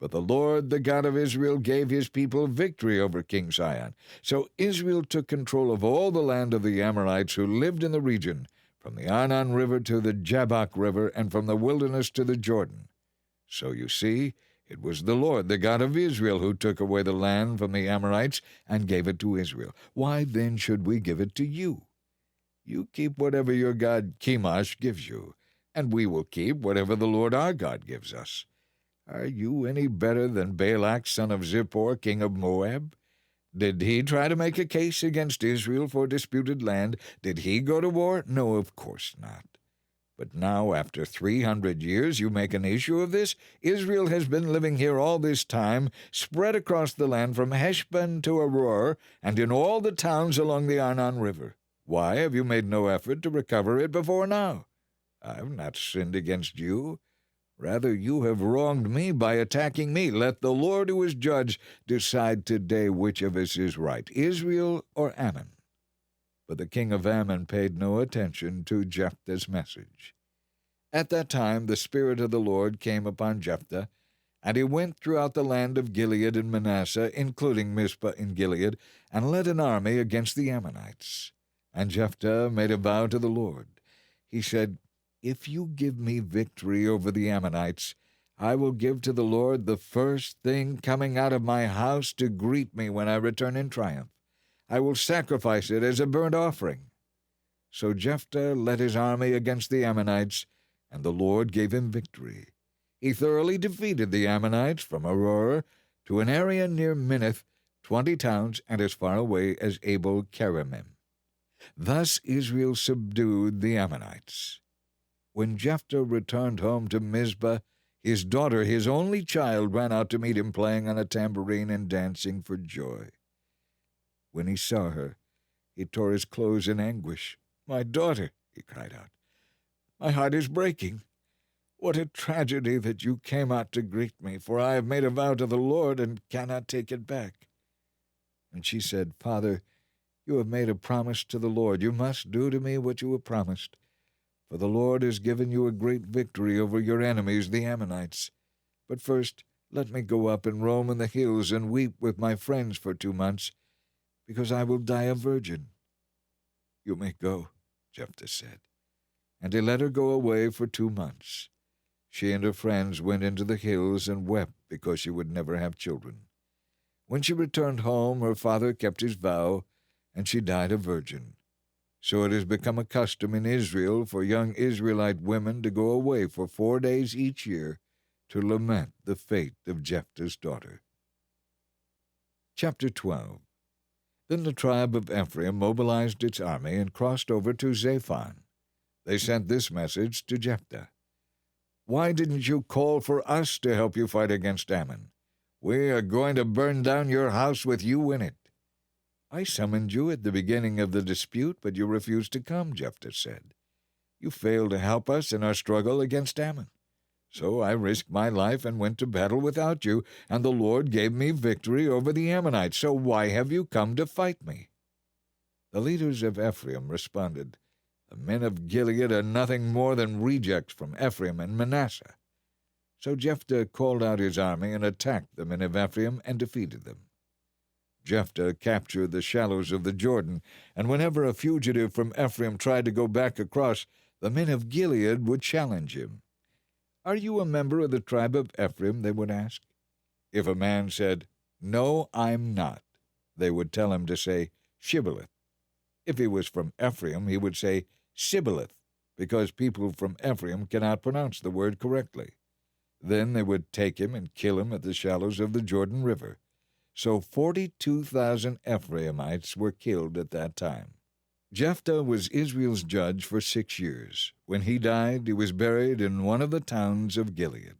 But the Lord, the God of Israel, gave his people victory over King Sihon. So Israel took control of all the land of the Amorites who lived in the region, from the Arnon River to the Jabbok River, and from the wilderness to the Jordan. So you see, it was the Lord, the God of Israel, who took away the land from the Amorites and gave it to Israel. Why then should we give it to you? You keep whatever your god Chemosh gives you, and we will keep whatever the Lord our God gives us. Are you any better than Balak, son of Zippor, king of Moab? Did he try to make a case against Israel for disputed land? Did he go to war? No, of course not. But now, after 300 years, you make an issue of this? Israel has been living here all this time, spread across the land from Heshbon to Aroer, and in all the towns along the Arnon River. Why have you made no effort to recover it before now? I have not sinned against you. Rather, you have wronged me by attacking me. Let the Lord, who is judge, decide today which of us is right, Israel or Ammon." But the king of Ammon paid no attention to Jephthah's message. At that time the Spirit of the Lord came upon Jephthah, and he went throughout the land of Gilead and Manasseh, including Mizpah in Gilead, and led an army against the Ammonites. And Jephthah made a vow to the Lord. He said, "If you give me victory over the Ammonites, I will give to the Lord the first thing coming out of my house to greet me when I return in triumph. I will sacrifice it as a burnt offering." So Jephthah led his army against the Ammonites, and the Lord gave him victory. He thoroughly defeated the Ammonites from Aroer to an area near Minnith, 20 towns, and as far away as Abel-keramim. Thus Israel subdued the Ammonites. When Jephthah returned home to Mizpah, his daughter, his only child, ran out to meet him playing on a tambourine and dancing for joy. When he saw her, he tore his clothes in anguish. "My daughter," he cried out, "my heart is breaking. What a tragedy that you came out to greet me, for I have made a vow to the Lord and cannot take it back." And she said, "Father, you have made a promise to the Lord. You must do to me what you have promised. For the Lord has given you a great victory over your enemies, the Ammonites. But first, let me go up and roam in the hills and weep with my friends for 2 months, because I will die a virgin." "You may go," Jephthah said. And he let her go away for 2 months. She and her friends went into the hills and wept because she would never have children. When she returned home, her father kept his vow, and she died a virgin. So it has become a custom in Israel for young Israelite women to go away for 4 days each year to lament the fate of Jephthah's daughter. Chapter 12. Then the tribe of Ephraim mobilized its army and crossed over to Zaphon. They sent this message to Jephthah: "Why didn't you call for us to help you fight against Ammon? We are going to burn down your house with you in it." "I summoned you at the beginning of the dispute, but you refused to come," Jephthah said. "You failed to help us in our struggle against Ammon. So I risked my life and went to battle without you, and the Lord gave me victory over the Ammonites. So why have you come to fight me?" The leaders of Ephraim responded, "The men of Gilead are nothing more than rejects from Ephraim and Manasseh." So Jephthah called out his army and attacked the men of Ephraim and defeated them. Jephthah captured the shallows of the Jordan, and whenever a fugitive from Ephraim tried to go back across, the men of Gilead would challenge him. "Are you a member of the tribe of Ephraim?" they would ask. If a man said, "No, I'm not," they would tell him to say Shibboleth. If he was from Ephraim, he would say Sibboleth, because people from Ephraim cannot pronounce the word correctly. Then they would take him and kill him at the shallows of the Jordan River. So 42,000 Ephraimites were killed at that time. Jephthah was Israel's judge for 6 years. When he died, he was buried in one of the towns of Gilead.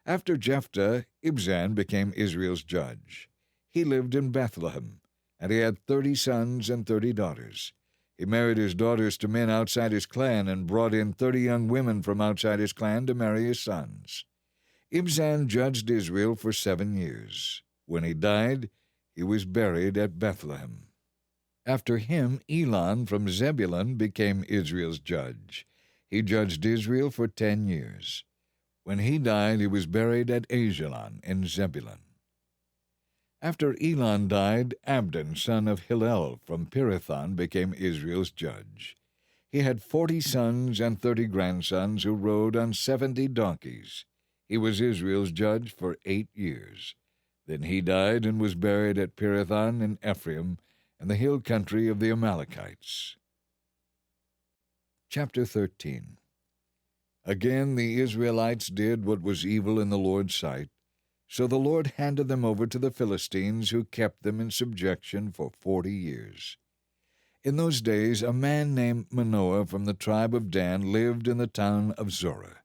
After Jephthah, Ibzan became Israel's judge. He lived in Bethlehem, and he had 30 sons and 30 daughters. He married his daughters to men outside his clan and brought in 30 young women from outside his clan to marry his sons. Ibzan judged Israel for 7 years. When he died, he was buried at Bethlehem. After him, Elon from Zebulun became Israel's judge. He judged Israel for 10 years. When he died, he was buried at Ajalon in Zebulun. After Elon died, Abdon, son of Hillel from Pirathon, became Israel's judge. He had 40 sons and 30 grandsons who rode on 70 donkeys. He was Israel's judge for 8 years. Then he died and was buried at Pirathon in Ephraim, in the hill country of the Amalekites. Chapter 13. Again the Israelites did what was evil in the Lord's sight, so the Lord handed them over to the Philistines, who kept them in subjection for 40 years. In those days a man named Manoah from the tribe of Dan lived in the town of Zorah.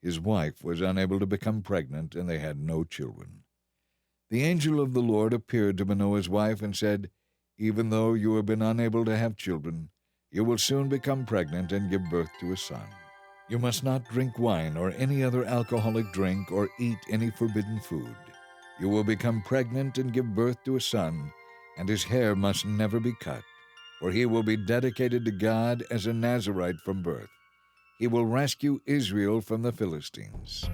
His wife was unable to become pregnant, and they had no children. The angel of the Lord appeared to Manoah's wife and said, "Even though you have been unable to have children, you will soon become pregnant and give birth to a son. You must not drink wine or any other alcoholic drink or eat any forbidden food. You will become pregnant and give birth to a son, and his hair must never be cut, for he will be dedicated to God as a Nazirite from birth. He will rescue Israel from the Philistines."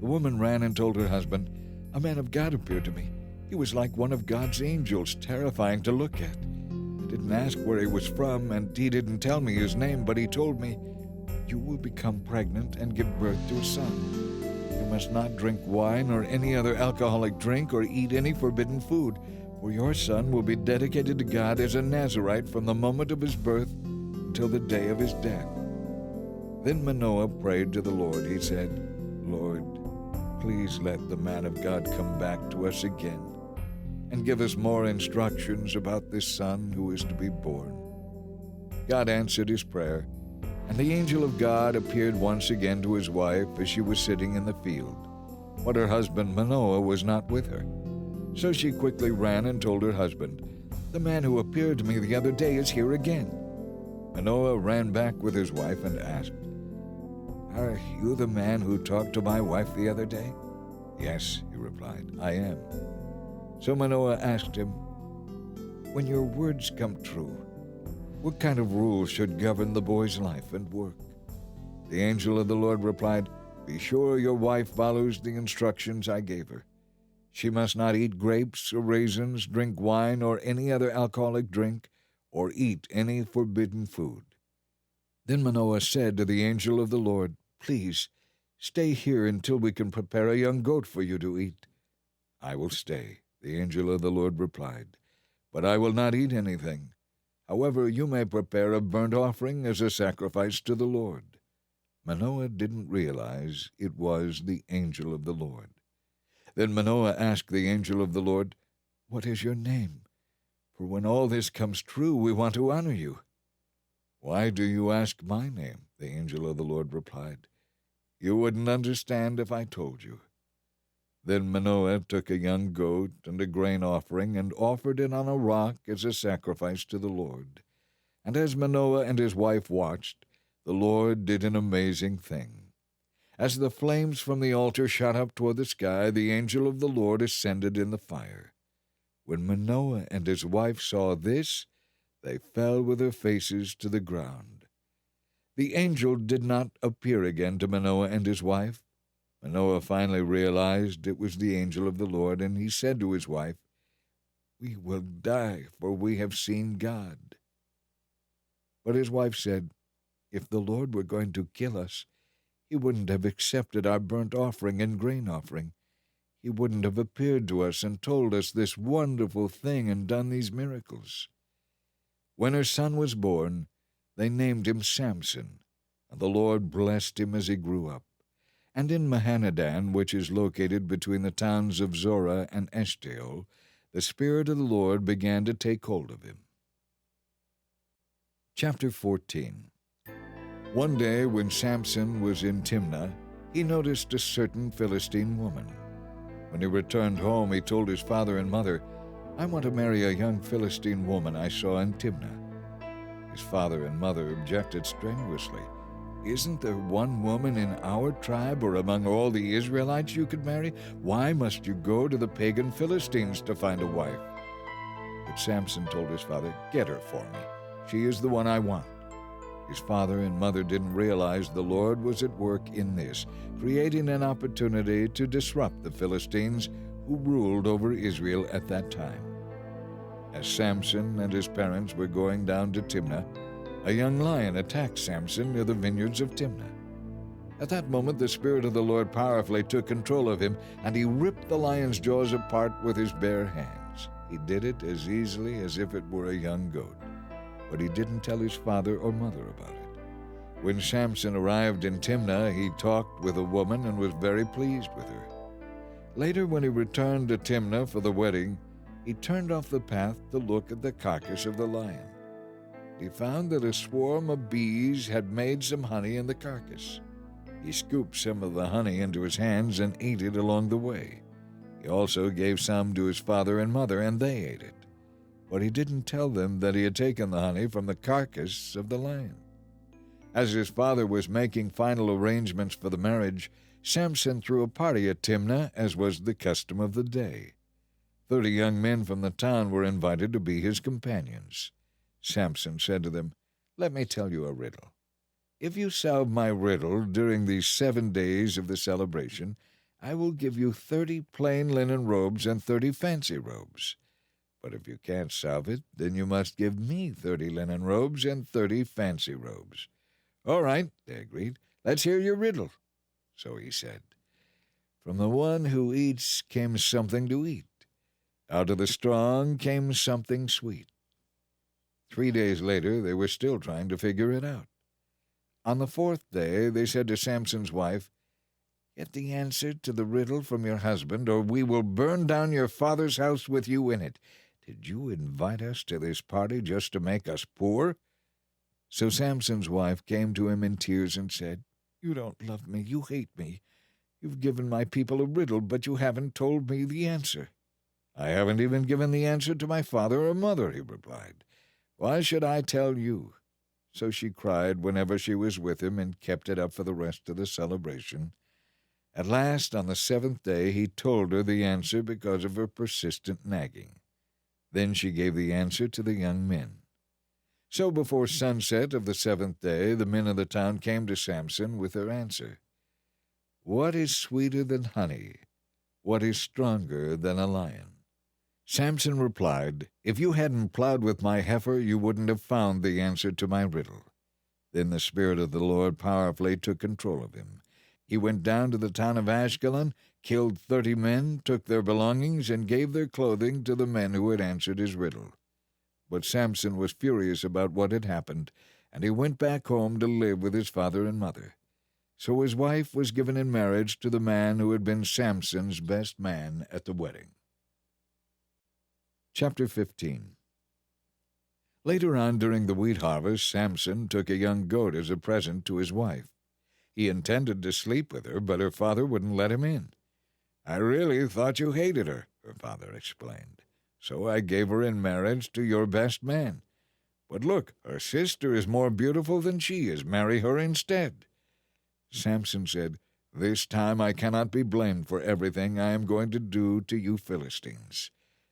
The woman ran and told her husband, "A man of God appeared to me. He was like one of God's angels, terrifying to look at. I didn't ask where he was from, and he didn't tell me his name, but he told me, 'You will become pregnant and give birth to a son. You must not drink wine or any other alcoholic drink or eat any forbidden food, For your son will be dedicated to God as a Nazirite from the moment of his birth until the day of his death." Then Manoah prayed to the Lord. He said, "Lord, please let the man of God come back to us again and give us more instructions about this son who is to be born." God answered his prayer, and the angel of God appeared once again to his wife as she was sitting in the field, but her husband Manoah was not with her. So she quickly ran and told her husband, "The man who appeared to me the other day is here again." Manoah ran back with his wife and asked, "Are you the man who talked to my wife the other day?" "Yes," he replied, "I am." So Manoah asked him, "When your words come true, what kind of rules should govern the boy's life and work?" The angel of the Lord replied, "Be sure your wife follows the instructions I gave her. She must not eat grapes or raisins, drink wine or any other alcoholic drink, or eat any forbidden food." Then Manoah said to the angel of the Lord, "Please, stay here until we can prepare a young goat for you to eat." "I will stay," the angel of the Lord replied, "but I will not eat anything. However, you may prepare a burnt offering as a sacrifice to the Lord." Manoah didn't realize it was the angel of the Lord. Then Manoah asked the angel of the Lord, "What is your name? For when all this comes true, we want to honor you." "Why do you ask my name?" the angel of the Lord replied. "You wouldn't understand if I told you." Then Manoah took a young goat and a grain offering and offered it on a rock as a sacrifice to the Lord. And as Manoah and his wife watched, the Lord did an amazing thing. As the flames from the altar shot up toward the sky, the angel of the Lord ascended in the fire. When Manoah and his wife saw this, they fell with their faces to the ground. The angel did not appear again to Manoah and his wife. Manoah finally realized it was the angel of the Lord, and he said to his wife, "We will die, for we have seen God." But his wife said, "If the Lord were going to kill us, he wouldn't have accepted our burnt offering and grain offering. He wouldn't have appeared to us and told us this wonderful thing and done these miracles." When her son was born, they named him Samson, and the Lord blessed him as he grew up. And in Mahanadan, which is located between the towns of Zorah and Eshtaol, the Spirit of the Lord began to take hold of him. Chapter 14. One day when Samson was in Timnah, he noticed a certain Philistine woman. When he returned home, he told his father and mother, "I want to marry a young Philistine woman I saw in Timnah." His father and mother objected strenuously. "Isn't there one woman in our tribe or among all the Israelites you could marry? Why must you go to the pagan Philistines to find a wife?" But Samson told his father, "Get her for me. She is the one I want." His father and mother didn't realize the Lord was at work in this, creating an opportunity to disrupt the Philistines who ruled over Israel at that time. As Samson and his parents were going down to Timnah, a young lion attacked Samson near the vineyards of Timnah. At that moment, the Spirit of the Lord powerfully took control of him, and he ripped the lion's jaws apart with his bare hands. He did it as easily as if it were a young goat, but he didn't tell his father or mother about it. When Samson arrived in Timnah, he talked with a woman and was very pleased with her. Later, when he returned to Timnah for the wedding, he turned off the path to look at the carcass of the lion. He found that a swarm of bees had made some honey in the carcass. He scooped some of the honey into his hands and ate it along the way. He also gave some to his father and mother, and they ate it. But he didn't tell them that he had taken the honey from the carcass of the lion. As his father was making final arrangements for the marriage, Samson threw a party at Timnah, as was the custom of the day. 30 young men from the town were invited to be his companions. Samson said to them, "Let me tell you a riddle. If you solve my riddle during these 7 days of the celebration, I will give you 30 plain linen robes and 30 fancy robes. But if you can't solve it, then you must give me 30 linen robes and 30 fancy robes." "All right," they agreed. "Let's hear your riddle." So he said, "From the one who eats came something to eat. Out of the strong came something sweet. 3 days later, they were still trying to figure it out. On the fourth day, they said to Samson's wife, "Get the answer to the riddle from your husband, or we will burn down your father's house with you in it. Did you invite us to this party just to make us poor?" So Samson's wife came to him in tears and said, "You don't love me. You hate me. You've given my people a riddle, but you haven't told me the answer." "I haven't even given the answer to my father or mother," he replied. "Why should I tell you?" So she cried whenever she was with him and kept it up for the rest of the celebration. At last, on the seventh day, he told her the answer because of her persistent nagging. Then she gave the answer to the young men. So before sunset of the seventh day, the men of the town came to Samson with their answer. "What is sweeter than honey? What is stronger than a lion?" Samson replied, "If you hadn't plowed with my heifer, you wouldn't have found the answer to my riddle." Then the Spirit of the Lord powerfully took control of him. He went down to the town of Ashkelon, killed 30 men, took their belongings, and gave their clothing to the men who had answered his riddle. But Samson was furious about what had happened, and he went back home to live with his father and mother. So his wife was given in marriage to the man who had been Samson's best man at the wedding. Chapter 15. Later on during the wheat harvest, Samson took a young goat as a present to his wife. He intended to sleep with her, but her father wouldn't let him in. "I really thought you hated her," her father explained, "so I gave her in marriage to your best man. But look, her sister is more beautiful than she is. Marry her instead." Samson said, "This time I cannot be blamed for everything I am going to do to you Philistines."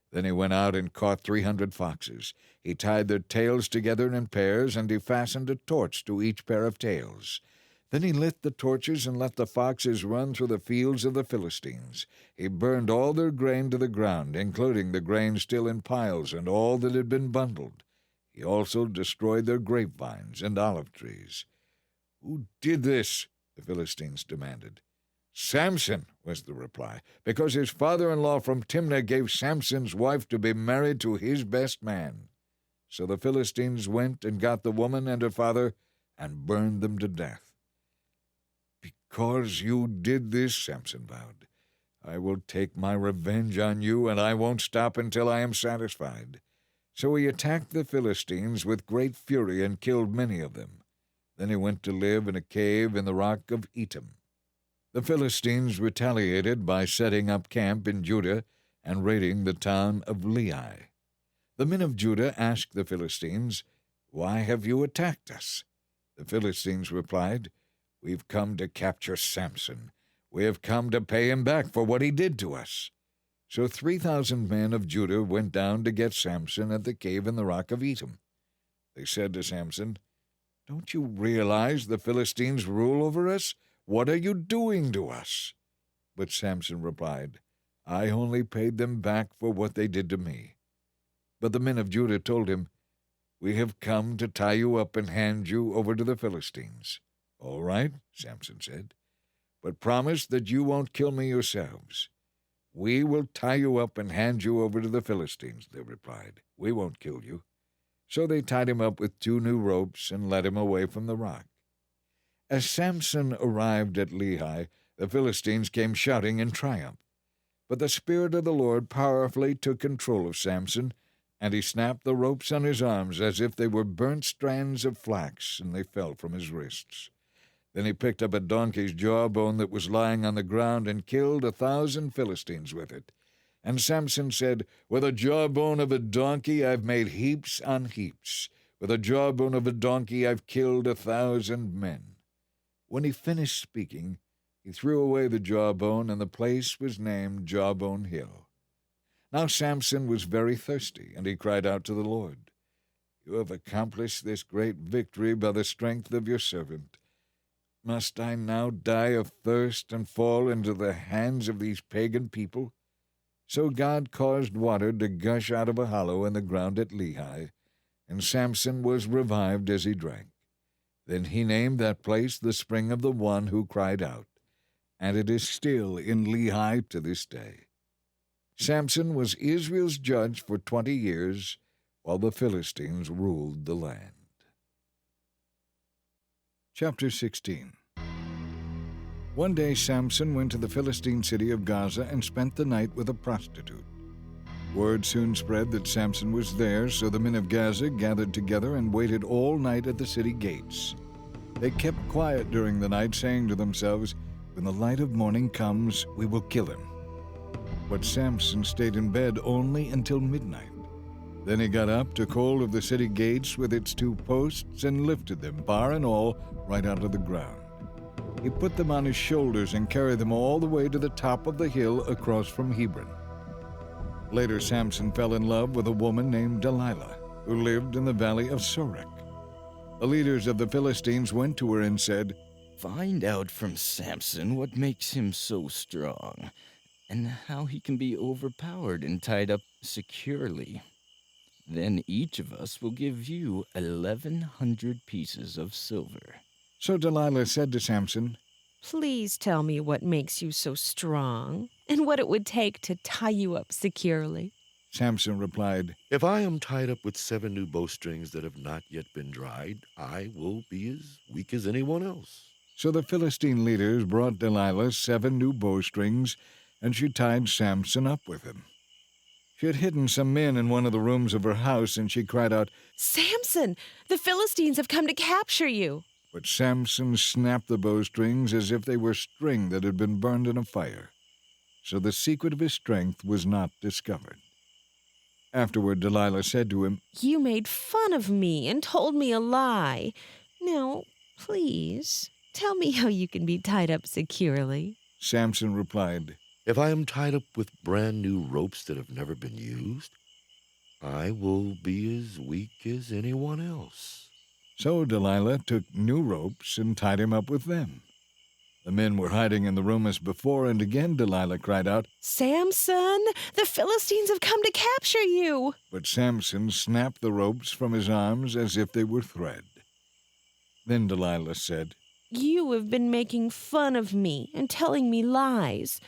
Then he went out and caught 300 foxes. He tied their tails together in pairs, and he fastened a torch to each pair of tails. Then he lit the torches and let the foxes run through the fields of the Philistines. He burned all their grain to the ground, including the grain still in piles and all that had been bundled. He also destroyed their grapevines and olive trees. "Who did this?" the Philistines demanded. "Samson," was the reply, "because his father-in-law from Timnah gave Samson's wife to be married to his best man." So the Philistines went and got the woman and her father and burned them to death. "Because you did this," Samson vowed, "I will take my revenge on you, and I won't stop until I am satisfied." So he attacked the Philistines with great fury and killed many of them. Then he went to live in a cave in the rock of Etam. The Philistines retaliated by setting up camp in Judah and raiding the town of Lehi. The men of Judah asked the Philistines, "Why have you attacked us?" The Philistines replied, "We've come to capture Samson. We have come to pay him back for what he did to us." So 3,000 men of Judah went down to get Samson at the cave in the rock of Etam. They said to Samson, "Don't you realize the Philistines rule over us? What are you doing to us?" But Samson replied, "I only paid them back for what they did to me." But the men of Judah told him, "We have come to tie you up and hand you over to the Philistines." "All right," Samson said, "but promise that you won't kill me yourselves." "We will tie you up and hand you over to the Philistines," they replied. "We won't kill you." So they tied him up with 2 new ropes and led him away from the rock. As Samson arrived at Lehi, the Philistines came shouting in triumph. But the Spirit of the Lord powerfully took control of Samson, and he snapped the ropes on his arms as if they were burnt strands of flax, and they fell from his wrists. Then he picked up a donkey's jawbone that was lying on the ground and killed 1,000 Philistines with it. And Samson said, "With a jawbone of a donkey I've made heaps on heaps. With a jawbone of a donkey I've killed 1,000 men." When he finished speaking, he threw away the jawbone, and the place was named Jawbone Hill. Now Samson was very thirsty, and he cried out to the Lord, "You have accomplished this great victory by the strength of your servant. Must I now die of thirst and fall into the hands of these pagan people?" So God caused water to gush out of a hollow in the ground at Lehi, and Samson was revived as he drank. Then he named that place the Spring of the One Who Cried Out, and it is still in Lehi to this day. Samson was Israel's judge for 20 years, while the Philistines ruled the land. Chapter 16. One day Samson went to the Philistine city of Gaza and spent the night with a prostitute. Word soon spread that Samson was there, so the men of Gaza gathered together and waited all night at the city gates. They kept quiet during the night, saying to themselves, "When the light of morning comes, we will kill him." But Samson stayed in bed only until midnight. Then he got up, took hold of the city gates with its 2 posts, and lifted them, bar and all, right out of the ground. He put them on his shoulders and carried them all the way to the top of the hill across from Hebron. Later, Samson fell in love with a woman named Delilah, who lived in the valley of Sorek. The leaders of the Philistines went to her and said, "Find out from Samson what makes him so strong, and how he can be overpowered and tied up securely. Then each of us will give you 1,100 pieces of silver." So Delilah said to Samson, Please tell me what makes you so strong and what it would take to tie you up securely. Samson replied, "If I am tied up with 7 new bowstrings that have not yet been dried, I will be as weak as anyone else." So the Philistine leaders brought Delilah 7 new bowstrings, and she tied Samson up with them. She had hidden some men in one of the rooms of her house, and she cried out, Samson, the Philistines have come to capture you. but Samson snapped the bowstrings as if they were string that had been burned in a fire. So the secret of his strength was not discovered. Afterward, Delilah said to him, You made fun of me and told me a lie. Now, please, tell me how you can be tied up securely. Samson replied, "If I am tied up with brand new ropes that have never been used, I will be as weak as anyone else." So Delilah took new ropes and tied him up with them. The men were hiding in the room as before, and again Delilah cried out, Samson, the Philistines have come to capture you. but Samson snapped the ropes from his arms as if they were thread. Then Delilah said, You have been making fun of me and telling me lies.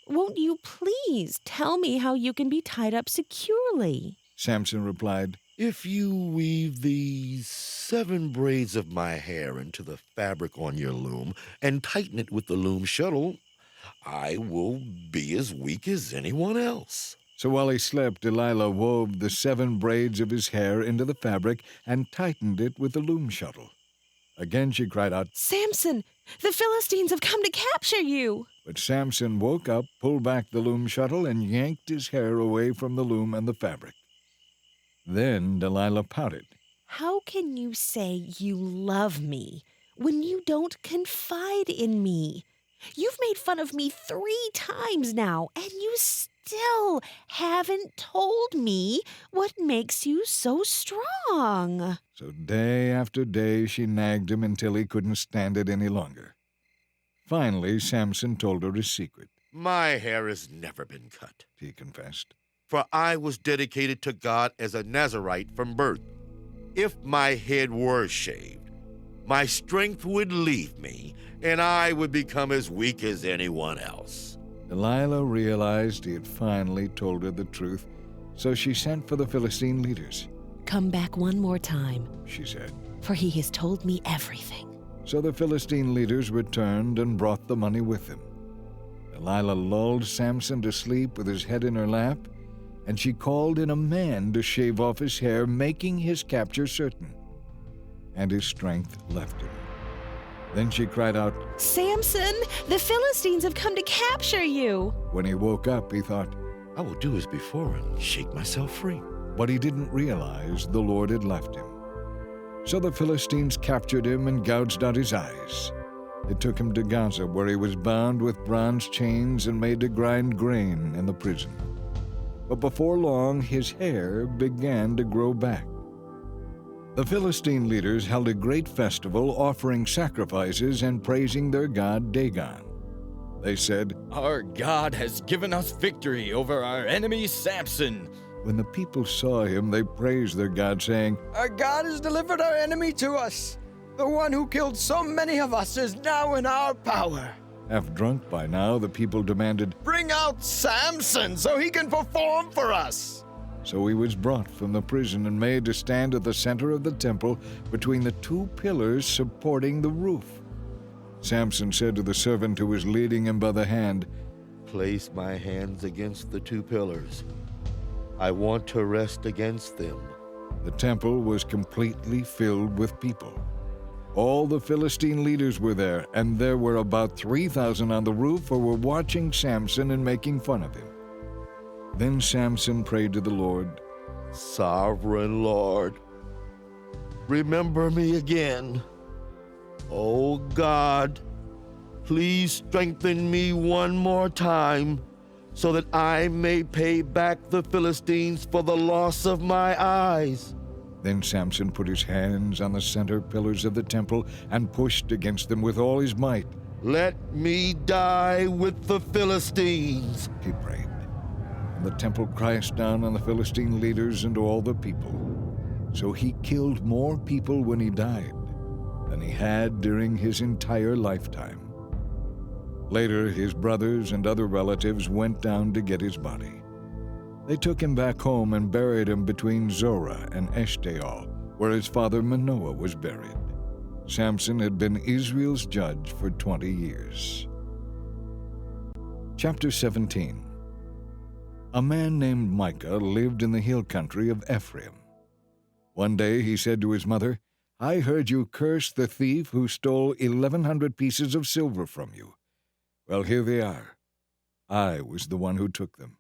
Won't you please tell me how you can be tied up securely? Samson replied, "If you weave these 7 braids of my hair into the fabric on your loom and tighten it with the loom shuttle, I will be as weak as anyone else." So while he slept, Delilah wove the 7 braids of his hair into the fabric and tightened it with the loom shuttle. Again she cried out, Samson, the Philistines have come to capture you. but Samson woke up, pulled back the loom shuttle, and yanked his hair away from the loom and the fabric. Then Delilah pouted. How can you say you love me when you don't confide in me? You've made fun of me 3 times now, and you still haven't told me what makes you so strong. So day after day she nagged him until he couldn't stand it any longer. Finally, Samson told her his secret. "My hair has never been cut, He confessed. for I was dedicated to God as a Nazirite from birth. If my head were shaved, my strength would leave me, and I would become as weak as anyone else." Delilah realized he had finally told her the truth, so she sent for the Philistine leaders. Come back one more time, She said. for he has told me everything. So the Philistine leaders returned and brought the money with them. Delilah lulled Samson to sleep with his head in her lap, and she called in a man to shave off his hair, making his capture certain. And his strength left him. Then she cried out. Samson, the Philistines have come to capture you. When he woke up, he thought, I will do as before and shake myself free. but he didn't realize the Lord had left him. So the Philistines captured him and gouged out his eyes. They took him to Gaza, where he was bound with bronze chains and made to grind grain in the prison. But before long, his hair began to grow back. The Philistine leaders held a great festival, offering sacrifices and praising their god Dagon. They said, "Our God has given us victory over our enemy Samson." When the people saw him, they praised their god, saying, Our God has delivered our enemy to us. The one who killed so many of us is now in our power. Half drunk by now, the people demanded, Bring out Samson so he can perform for us. So he was brought from the prison and made to stand at the center of the temple between the two pillars supporting the roof. Samson said to the servant who was leading him by the hand, Place my hands against the two pillars. I want to rest against them. The temple was completely filled with people. All the Philistine leaders were there, and there were about 3,000 on the roof who were watching Samson and making fun of him. Then Samson prayed to the Lord, Sovereign Lord, remember me again. Oh God, please strengthen me one more time so that I may pay back the Philistines for the loss of my eyes. Then Samson put his hands on the center pillars of the temple and pushed against them with all his might. Let me die with the Philistines, He prayed. And the temple crashed down on the Philistine leaders and all the people. So he killed more people when he died than he had during his entire lifetime. Later, his brothers and other relatives went down to get his body. They took him back home and buried him between Zorah and Eshtaol, where his father Manoah was buried. Samson had been Israel's judge for 20 years. Chapter 17. A man named Micah lived in the hill country of Ephraim. One day he said to his mother, I heard you curse the thief who stole 1,100 pieces of silver from you. Well, here they are. I was the one who took them.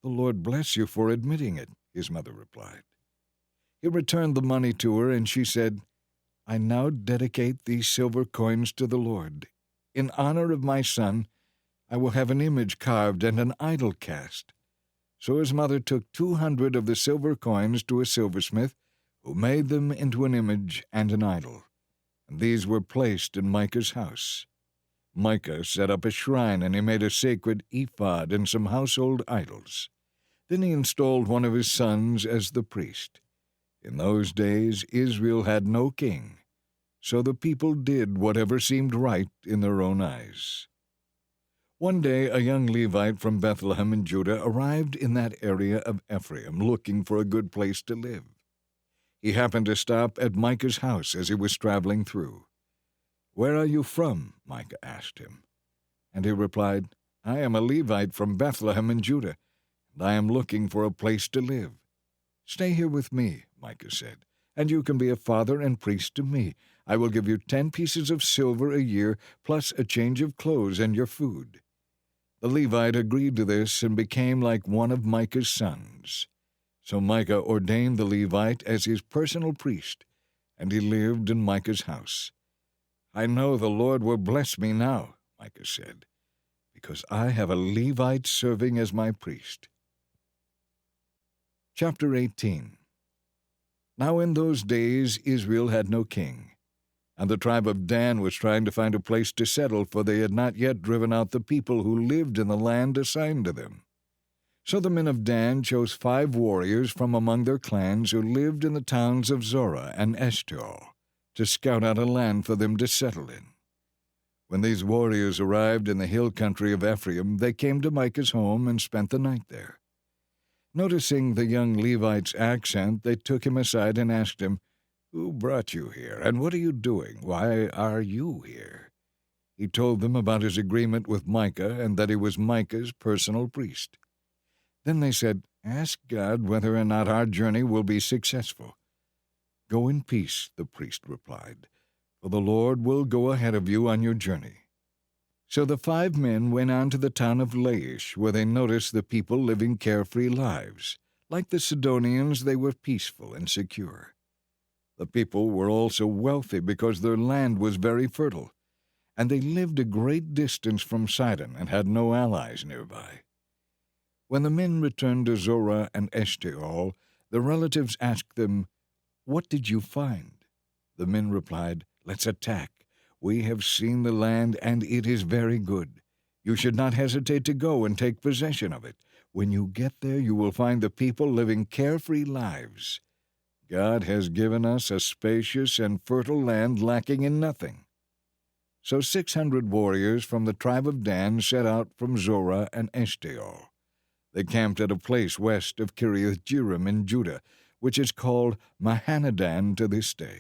The Lord bless you for admitting it, his mother replied. He returned the money to her, and she said, I now dedicate these silver coins to the Lord. In honor of my son, I will have an image carved and an idol cast. So his mother took 200 of the silver coins to a silversmith, who made them into an image and an idol. And these were placed in Micah's house. Micah set up a shrine, and he made a sacred ephod and some household idols. Then he installed one of his sons as the priest. In those days Israel had no king, so the people did whatever seemed right in their own eyes. One day a young Levite from Bethlehem in Judah arrived in that area of Ephraim looking for a good place to live. He happened to stop at Micah's house as he was traveling through. Where are you from? Micah asked him. And he replied, I am a Levite from Bethlehem in Judah, and I am looking for a place to live. Stay here with me, Micah said, and you can be a father and priest to me. I will give you 10 pieces of silver a year, plus a change of clothes and your food. The Levite agreed to this and became like one of Micah's sons. So Micah ordained the Levite as his personal priest, and he lived in Micah's house. I know the Lord will bless me now, Micah said, because I have a Levite serving as my priest. Chapter 18. Now in those days Israel had no king, and the tribe of Dan was trying to find a place to settle, for they had not yet driven out the people who lived in the land assigned to them. So the men of Dan chose 5 warriors from among their clans who lived in the towns of Zorah and Eshtaol, to scout out a land for them to settle in. When these warriors arrived in the hill country of Ephraim, they came to Micah's home and spent the night there. Noticing the young Levite's accent, they took him aside and asked him, Who brought you here, and what are you doing? Why are you here? He told them about his agreement with Micah and that he was Micah's personal priest. Then they said, Ask God whether or not our journey will be successful. Go in peace, the priest replied, for the Lord will go ahead of you on your journey. So the 5 men went on to the town of Laish, where they noticed the people living carefree lives. Like the Sidonians, they were peaceful and secure. The people were also wealthy because their land was very fertile, and they lived a great distance from Sidon and had no allies nearby. When the men returned to Zorah and Eshtaol, the relatives asked them, What did you find? The men replied, Let's attack. We have seen the land, and it is very good. You should not hesitate to go and take possession of it. When you get there, you will find the people living carefree lives. God has given us a spacious and fertile land lacking in nothing. So 600 warriors from the tribe of Dan set out from Zorah and Eshtaol. They camped at a place west of Kiriath-Jearim in Judah, which is called Mahanadan to this day.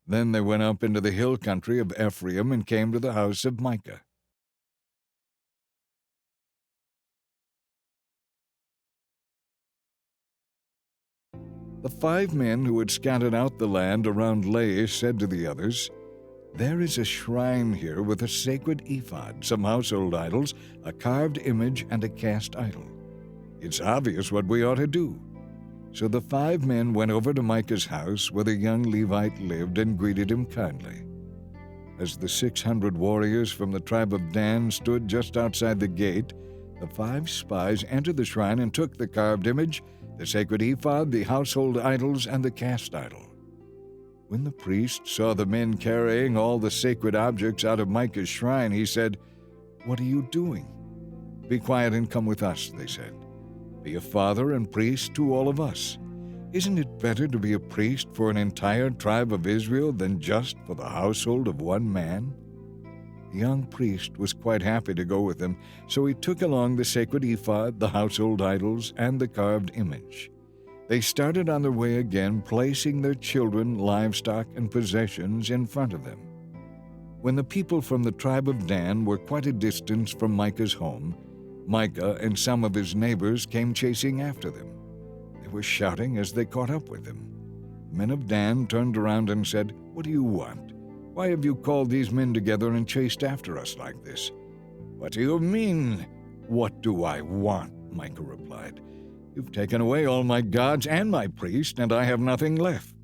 Then they went up into the hill country of Ephraim and came to the house of Micah. The 5 men who had scattered out the land around Laish said to the others, "There is a shrine here with a sacred ephod, some household idols, a carved image, and a cast idol. It's obvious what we ought to do." So the 5 men went over to Micah's house where the young Levite lived and greeted him kindly. As the 600 warriors from the tribe of Dan stood just outside the gate, the 5 spies entered the shrine and took the carved image, the sacred ephod, the household idols, and the cast idol. When the priest saw the men carrying all the sacred objects out of Micah's shrine, he said, "What are you doing?" "Be quiet and come with us," they said. "Be a father and priest to all of us. Isn't it better to be a priest for an entire tribe of Israel than just for the household of one man?" The young priest was quite happy to go with them, so he took along the sacred ephod, the household idols, and the carved image. They started on their way again, placing their children, livestock, and possessions in front of them. When the people from the tribe of Dan were quite a distance from Micah's home, Micah and some of his neighbors came chasing after them. They were shouting as they caught up with them. The men of Dan turned around and said, "What do you want? Why have you called these men together and chased after us like this?" "What do you mean, what do I want?" Micah replied. "You've taken away all my gods and my priest, and I have nothing left."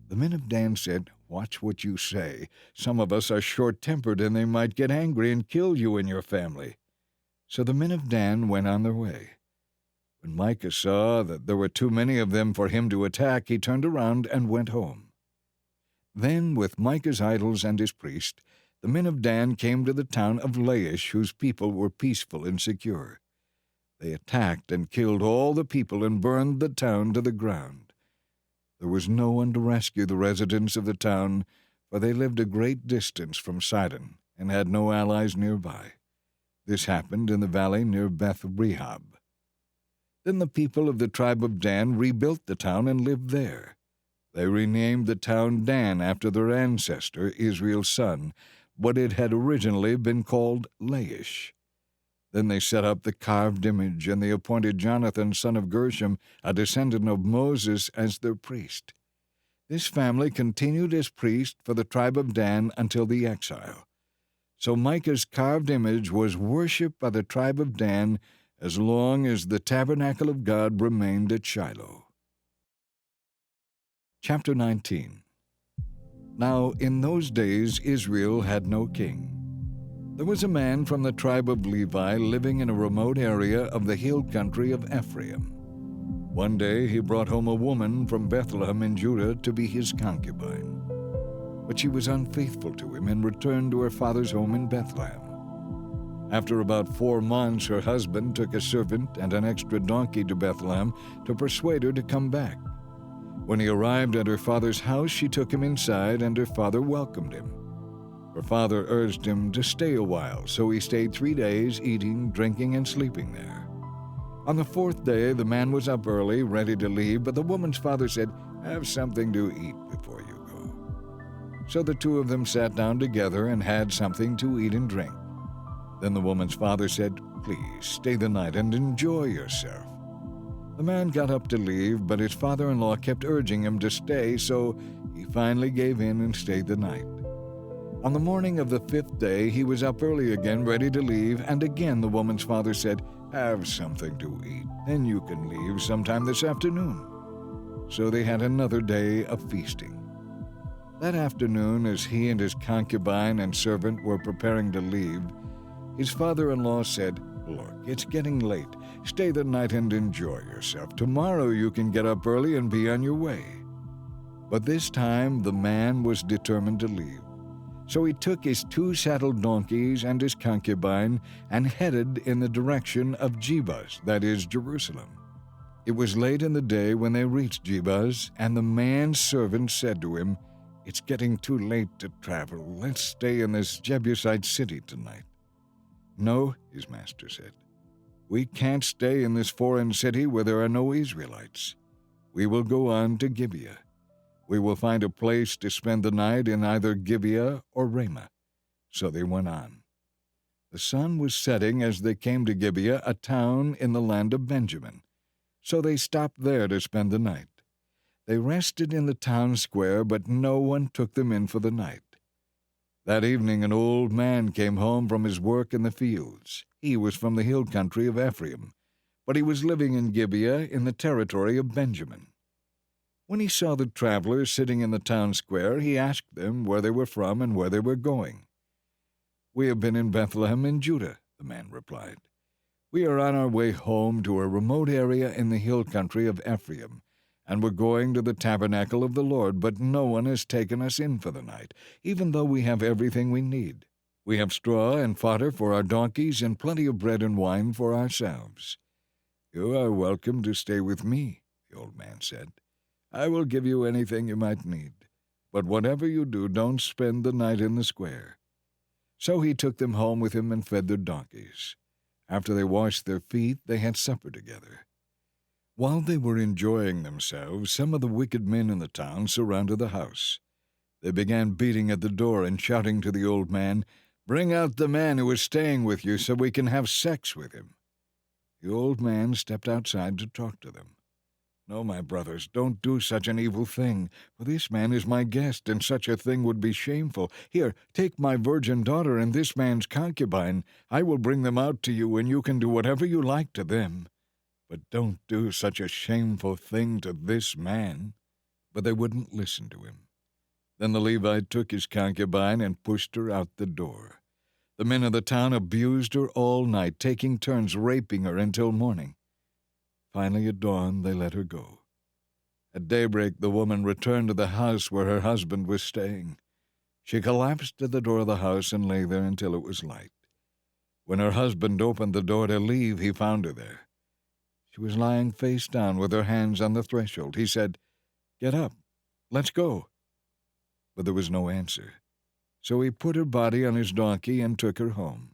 The men of Dan said, "Watch what you say. Some of us are short-tempered, and they might get angry and kill you and your family." So the men of Dan went on their way. When Micah saw that there were too many of them for him to attack, he turned around and went home. Then, with Micah's idols and his priest, the men of Dan came to the town of Laish, whose people were peaceful and secure. They attacked and killed all the people and burned the town to the ground. There was no one to rescue the residents of the town, for they lived a great distance from Sidon and had no allies nearby. This happened in the valley near Beth-Rehob. Then the people of the tribe of Dan rebuilt the town and lived there. They renamed the town Dan after their ancestor, Israel's son, but it had originally been called Laish. Then they set up the carved image, and they appointed Jonathan, son of Gershom, a descendant of Moses, as their priest. This family continued as priest for the tribe of Dan until the exile. So Micah's carved image was worshipped by the tribe of Dan as long as the tabernacle of God remained at Shiloh. Chapter 19. Now in those days Israel had no king. There was a man from the tribe of Levi living in a remote area of the hill country of Ephraim. One day he brought home a woman from Bethlehem in Judah to be his concubine. But she was unfaithful to him and returned to her father's home in Bethlehem. After about 4 months, her husband took a servant and an extra donkey to Bethlehem to persuade her to come back. When he arrived at her father's house, she took him inside, and her father welcomed him. Her father urged him to stay a while, so he stayed 3 days, eating, drinking, and sleeping there. On the 4th day, the man was up early, ready to leave, but the woman's father said, "Have something to eat before you go." So the 2 of them sat down together and had something to eat and drink. Then the woman's father said, "Please, stay the night and enjoy yourself." The man got up to leave, but his father-in-law kept urging him to stay, so he finally gave in and stayed the night. On the morning of the 5th day, he was up early again, ready to leave, and again the woman's father said, "Have something to eat, then you can leave sometime this afternoon." So they had another day of feasting. That afternoon, as he and his concubine and servant were preparing to leave, his father-in-law said, "Look, it's getting late. Stay the night and enjoy yourself. Tomorrow you can get up early and be on your way." But this time the man was determined to leave. So he took his 2 saddled donkeys and his concubine and headed in the direction of Jebus, that is, Jerusalem. It was late in the day when they reached Jebus, and the man's servant said to him, It's getting too late to travel. Let's stay in this Jebusite city tonight." "No," his master said. "We can't stay in this foreign city where there are no Israelites. We will go on to Gibeah. We will find a place to spend the night in either Gibeah or Ramah." So they went on. The sun was setting as they came to Gibeah, a town in the land of Benjamin. So they stopped there to spend the night. They rested in the town square, but no one took them in for the night. That evening an old man came home from his work in the fields. He was from the hill country of Ephraim, but he was living in Gibeah in the territory of Benjamin. When he saw the travelers sitting in the town square, he asked them where they were from and where they were going. "We have been in Bethlehem in Judah," the man replied. "We are on our way home to a remote area in the hill country of Ephraim, and we're going to the tabernacle of the Lord, but no one has taken us in for the night, even though we have everything we need. We have straw and fodder for our donkeys and plenty of bread and wine for ourselves." "You are welcome to stay with me," the old man said. "I will give you anything you might need, but whatever you do, don't spend the night in the square." So he took them home with him and fed their donkeys. After they washed their feet, they had supper together. While they were enjoying themselves, some of the wicked men in the town surrounded the house. They began beating at the door and shouting to the old man, "Bring out the man who is staying with you so we can have sex with him." The old man stepped outside to talk to them. "No, my brothers, don't do such an evil thing, for this man is my guest, and such a thing would be shameful. Here, take my virgin daughter and this man's concubine. I will bring them out to you, and you can do whatever you like to them. But don't do such a shameful thing to this man." But they wouldn't listen to him. Then the Levite took his concubine and pushed her out the door. The men of the town abused her all night, taking turns raping her until morning. Finally, at dawn, they let her go. At daybreak, the woman returned to the house where her husband was staying. She collapsed at the door of the house and lay there until it was light. When her husband opened the door to leave, he found her there. She was lying face down with her hands on the threshold. He said, "Get up, let's go." But there was no answer. So he put her body on his donkey and took her home.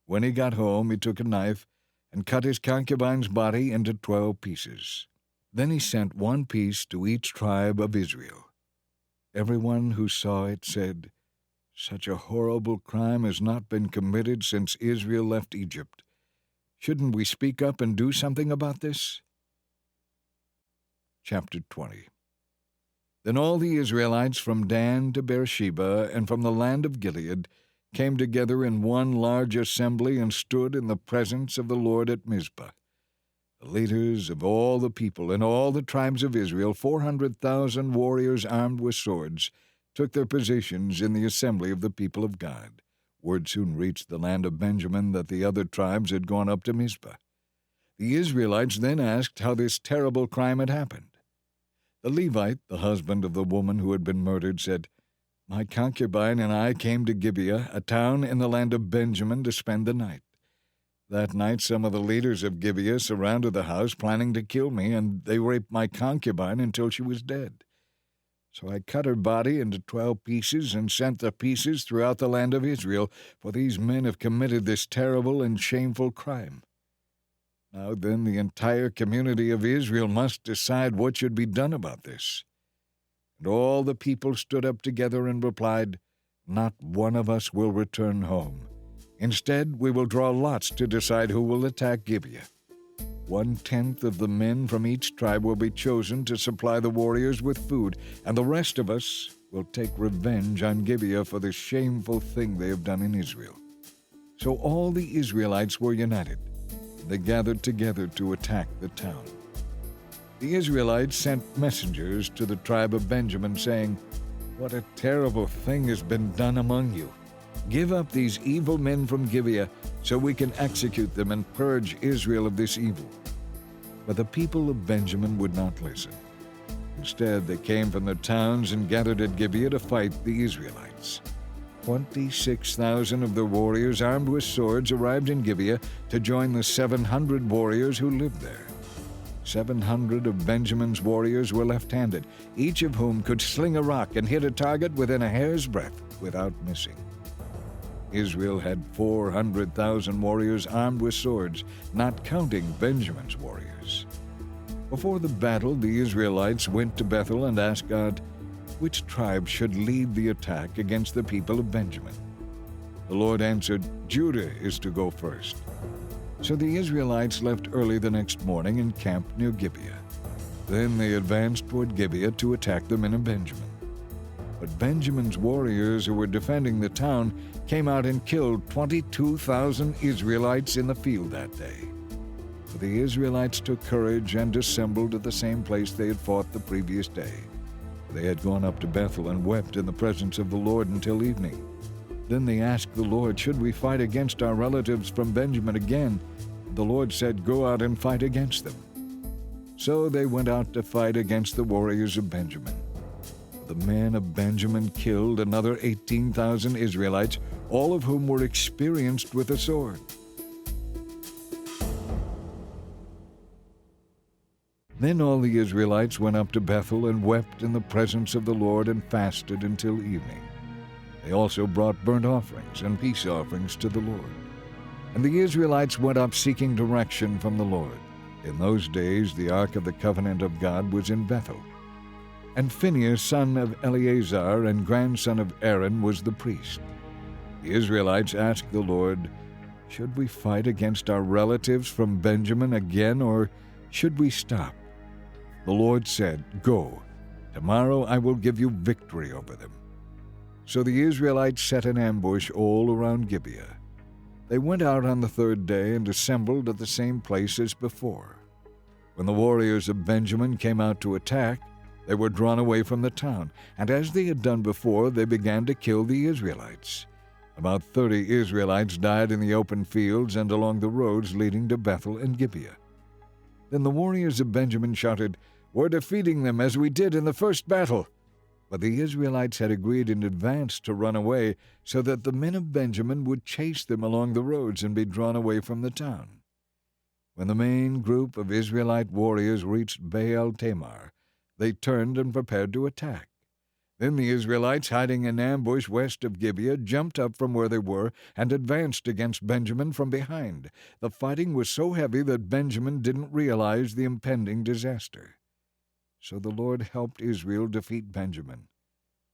When he got home, he took a knife and cut his concubine's body into 12 pieces. Then he sent one piece to each tribe of Israel. Everyone who saw it said, "Such a horrible crime has not been committed since Israel left Egypt. Shouldn't we speak up and do something about this?" Chapter 20. Then all the Israelites from Dan to Beersheba and from the land of Gilead came together in one large assembly and stood in the presence of the Lord at Mizpah. The leaders of all the people and all the tribes of Israel, 400,000 warriors armed with swords, took their positions in the assembly of the people of God. Word soon reached the land of Benjamin that the other tribes had gone up to Mizpah. The Israelites then asked how this terrible crime had happened. The Levite, the husband of the woman who had been murdered, said, "My concubine and I came to Gibeah, a town in the land of Benjamin, to spend the night. That night some of the leaders of Gibeah surrounded the house, planning to kill me, and they raped my concubine until she was dead. So I cut her body into 12 pieces and sent the pieces throughout the land of Israel, for these men have committed this terrible and shameful crime. Now then, the entire community of Israel must decide what should be done about this." And all the people stood up together and replied, "Not one of us will return home. Instead, we will draw lots to decide who will attack Gibeah. 1/10 of the men from each tribe will be chosen to supply the warriors with food, and the rest of us will take revenge on Gibeah for the shameful thing they have done in Israel." So all the Israelites were united. They gathered together to attack the town. The Israelites sent messengers to the tribe of Benjamin, saying, "What a terrible thing has been done among you. Give up these evil men from Gibeah, so we can execute them and purge Israel of this evil." But the people of Benjamin would not listen. Instead, they came from their towns and gathered at Gibeah to fight the Israelites. 26,000 of their warriors armed with swords arrived in Gibeah to join the 700 warriors who lived there. 700 of Benjamin's warriors were left-handed, each of whom could sling a rock and hit a target within a hair's breadth without missing. Israel had 400,000 warriors armed with swords, not counting Benjamin's warriors. Before the battle, the Israelites went to Bethel and asked God, which tribe should lead the attack against the people of Benjamin? The Lord answered, Judah is to go first. So the Israelites left early the next morning and camped near Gibeah. Then they advanced toward Gibeah to attack the men of Benjamin. But Benjamin's warriors who were defending the town came out and killed 22,000 Israelites in the field that day. But the Israelites took courage and assembled at the same place they had fought the previous day. They had gone up to Bethel and wept in the presence of the Lord until evening. Then they asked the Lord, should we fight against our relatives from Benjamin again? The Lord said, go out and fight against them. So they went out to fight against the warriors of Benjamin. The men of Benjamin killed another 18,000 Israelites, all of whom were experienced with a sword. Then all the Israelites went up to Bethel and wept in the presence of the Lord and fasted until evening. They also brought burnt offerings and peace offerings to the Lord. And the Israelites went up seeking direction from the Lord. In those days the ark of the covenant of God was in Bethel. And Phinehas, son of Eleazar and grandson of Aaron, was the priest. The Israelites asked the Lord, should we fight against our relatives from Benjamin again, or should we stop? The Lord said, go. Tomorrow I will give you victory over them. So the Israelites set an ambush all around Gibeah. They went out on the third day and assembled at the same place as before. When the warriors of Benjamin came out to attack, they were drawn away from the town, and as they had done before, they began to kill the Israelites. About 30 Israelites died in the open fields and along the roads leading to Bethel and Gibeah. Then the warriors of Benjamin shouted, we're defeating them as we did in the first battle. But the Israelites had agreed in advance to run away so that the men of Benjamin would chase them along the roads and be drawn away from the town. When the main group of Israelite warriors reached Baal Tamar, they turned and prepared to attack. Then the Israelites, hiding in ambush west of Gibeah, jumped up from where they were and advanced against Benjamin from behind. The fighting was so heavy that Benjamin didn't realize the impending disaster. So the Lord helped Israel defeat Benjamin.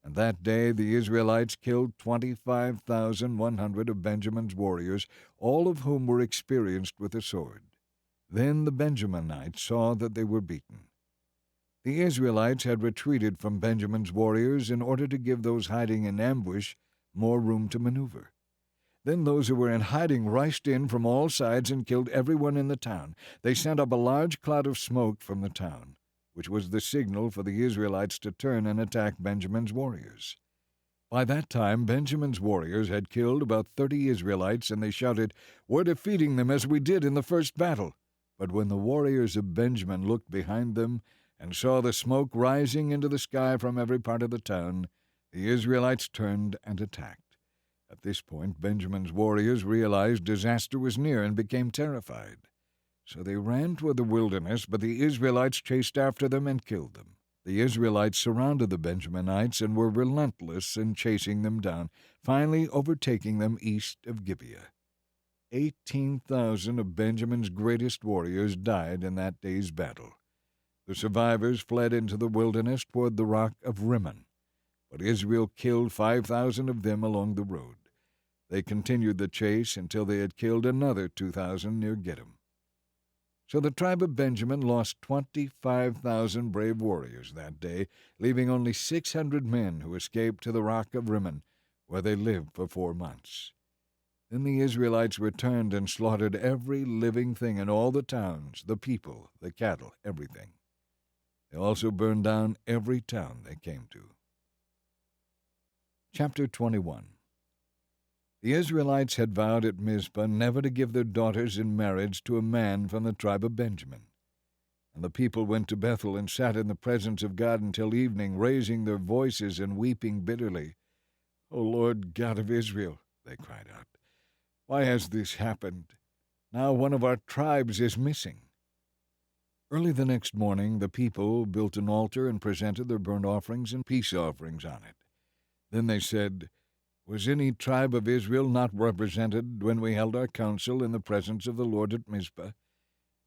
And that day the Israelites killed 25,100 of Benjamin's warriors, all of whom were experienced with the sword. Then the Benjaminites saw that they were beaten. The Israelites had retreated from Benjamin's warriors in order to give those hiding in ambush more room to maneuver. Then those who were in hiding rushed in from all sides and killed everyone in the town. They sent up a large cloud of smoke from the town, which was the signal for the Israelites to turn and attack Benjamin's warriors. By that time, Benjamin's warriors had killed about 30 Israelites, and they shouted, we're defeating them as we did in the first battle. But when the warriors of Benjamin looked behind them and saw the smoke rising into the sky from every part of the town, the Israelites turned and attacked. At this point, Benjamin's warriors realized disaster was near and became terrified. So they ran toward the wilderness, but the Israelites chased after them and killed them. The Israelites surrounded the Benjaminites and were relentless in chasing them down, finally overtaking them east of Gibeah. 18,000 of Benjamin's greatest warriors died in that day's battle. The survivors fled into the wilderness toward the rock of Rimmon, but Israel killed 5,000 of them along the road. They continued the chase until they had killed another 2,000 near Gittim. So the tribe of Benjamin lost 25,000 brave warriors that day, leaving only 600 men who escaped to the rock of Rimmon, where they lived for 4 months. Then the Israelites returned and slaughtered every living thing in all the towns, the people, the cattle, everything. They also burned down every town they came to. Chapter 21. The Israelites had vowed at Mizpah never to give their daughters in marriage to a man from the tribe of Benjamin. And the people went to Bethel and sat in the presence of God until evening, raising their voices and weeping bitterly. "O Lord God of Israel," they cried out, "why has this happened? Now one of our tribes is missing." Early the next morning, the people built an altar and presented their burnt offerings and peace offerings on it. Then they said, "Was any tribe of Israel not represented when we held our council in the presence of the Lord at Mizpah?"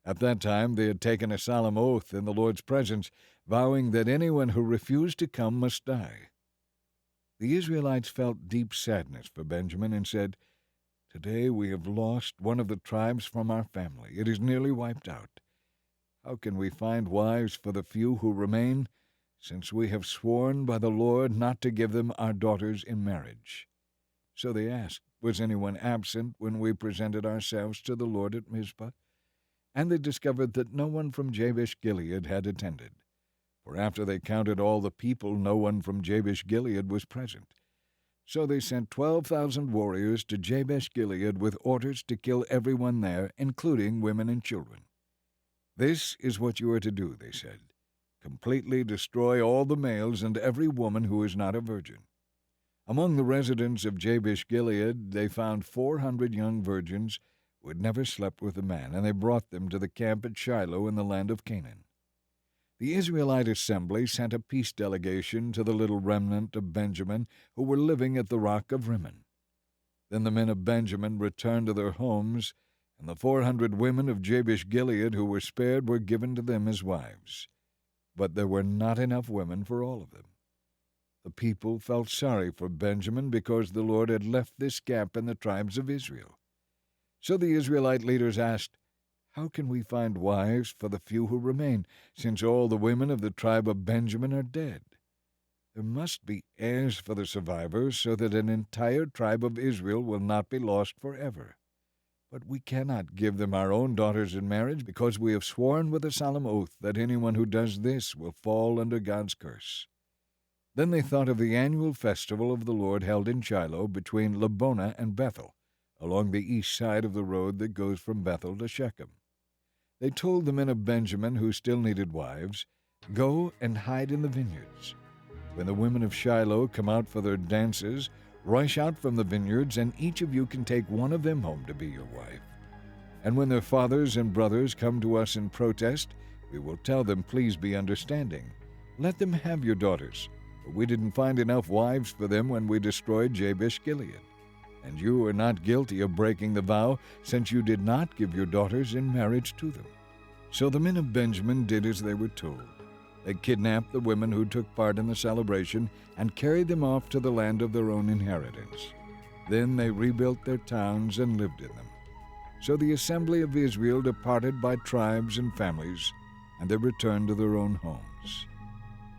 At that time they had taken a solemn oath in the Lord's presence, vowing that anyone who refused to come must die. The Israelites felt deep sadness for Benjamin and said, "Today we have lost one of the tribes from our family. It is nearly wiped out. How can we find wives for the few who remain, since we have sworn by the Lord not to give them our daughters in marriage?" So they asked, "Was anyone absent when we presented ourselves to the Lord at Mizpah?" And they discovered that no one from Jabesh-Gilead had attended. For after they counted all the people, no one from Jabesh-Gilead was present. So they sent 12,000 warriors to Jabesh-Gilead with orders to kill everyone there, including women and children. "This is what you are to do," they said. "Completely destroy all the males and every woman who is not a virgin." Among the residents of Jabesh-Gilead they found 400 young virgins who had never slept with a man, and they brought them to the camp at Shiloh in the land of Canaan. The Israelite assembly sent a peace delegation to the little remnant of Benjamin who were living at the rock of Rimmon. Then the men of Benjamin returned to their homes, and the 400 women of Jabesh-Gilead who were spared were given to them as wives. But there were not enough women for all of them. The people felt sorry for Benjamin because the Lord had left this gap in the tribes of Israel. So the Israelite leaders asked, "How can we find wives for the few who remain, since all the women of the tribe of Benjamin are dead? There must be heirs for the survivors, so that an entire tribe of Israel will not be lost forever. But we cannot give them our own daughters in marriage, because we have sworn with a solemn oath that anyone who does this will fall under God's curse." Then they thought of the annual festival of the Lord held in Shiloh between Lebonah and Bethel, along the east side of the road that goes from Bethel to Shechem. They told the men of Benjamin who still needed wives, "Go and hide in the vineyards. When the women of Shiloh come out for their dances, rush out from the vineyards, and each of you can take one of them home to be your wife. And when their fathers and brothers come to us in protest, we will tell them, 'Please be understanding. Let them have your daughters, for we didn't find enough wives for them when we destroyed Jabesh-Gilead. And you are not guilty of breaking the vow, since you did not give your daughters in marriage to them.'" So the men of Benjamin did as they were told. They kidnapped the women who took part in the celebration and carried them off to the land of their own inheritance. Then they rebuilt their towns and lived in them. So the assembly of Israel departed by tribes and families, and they returned to their own homes.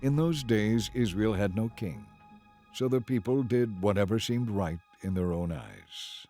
In those days Israel had no king, so the people did whatever seemed right in their own eyes.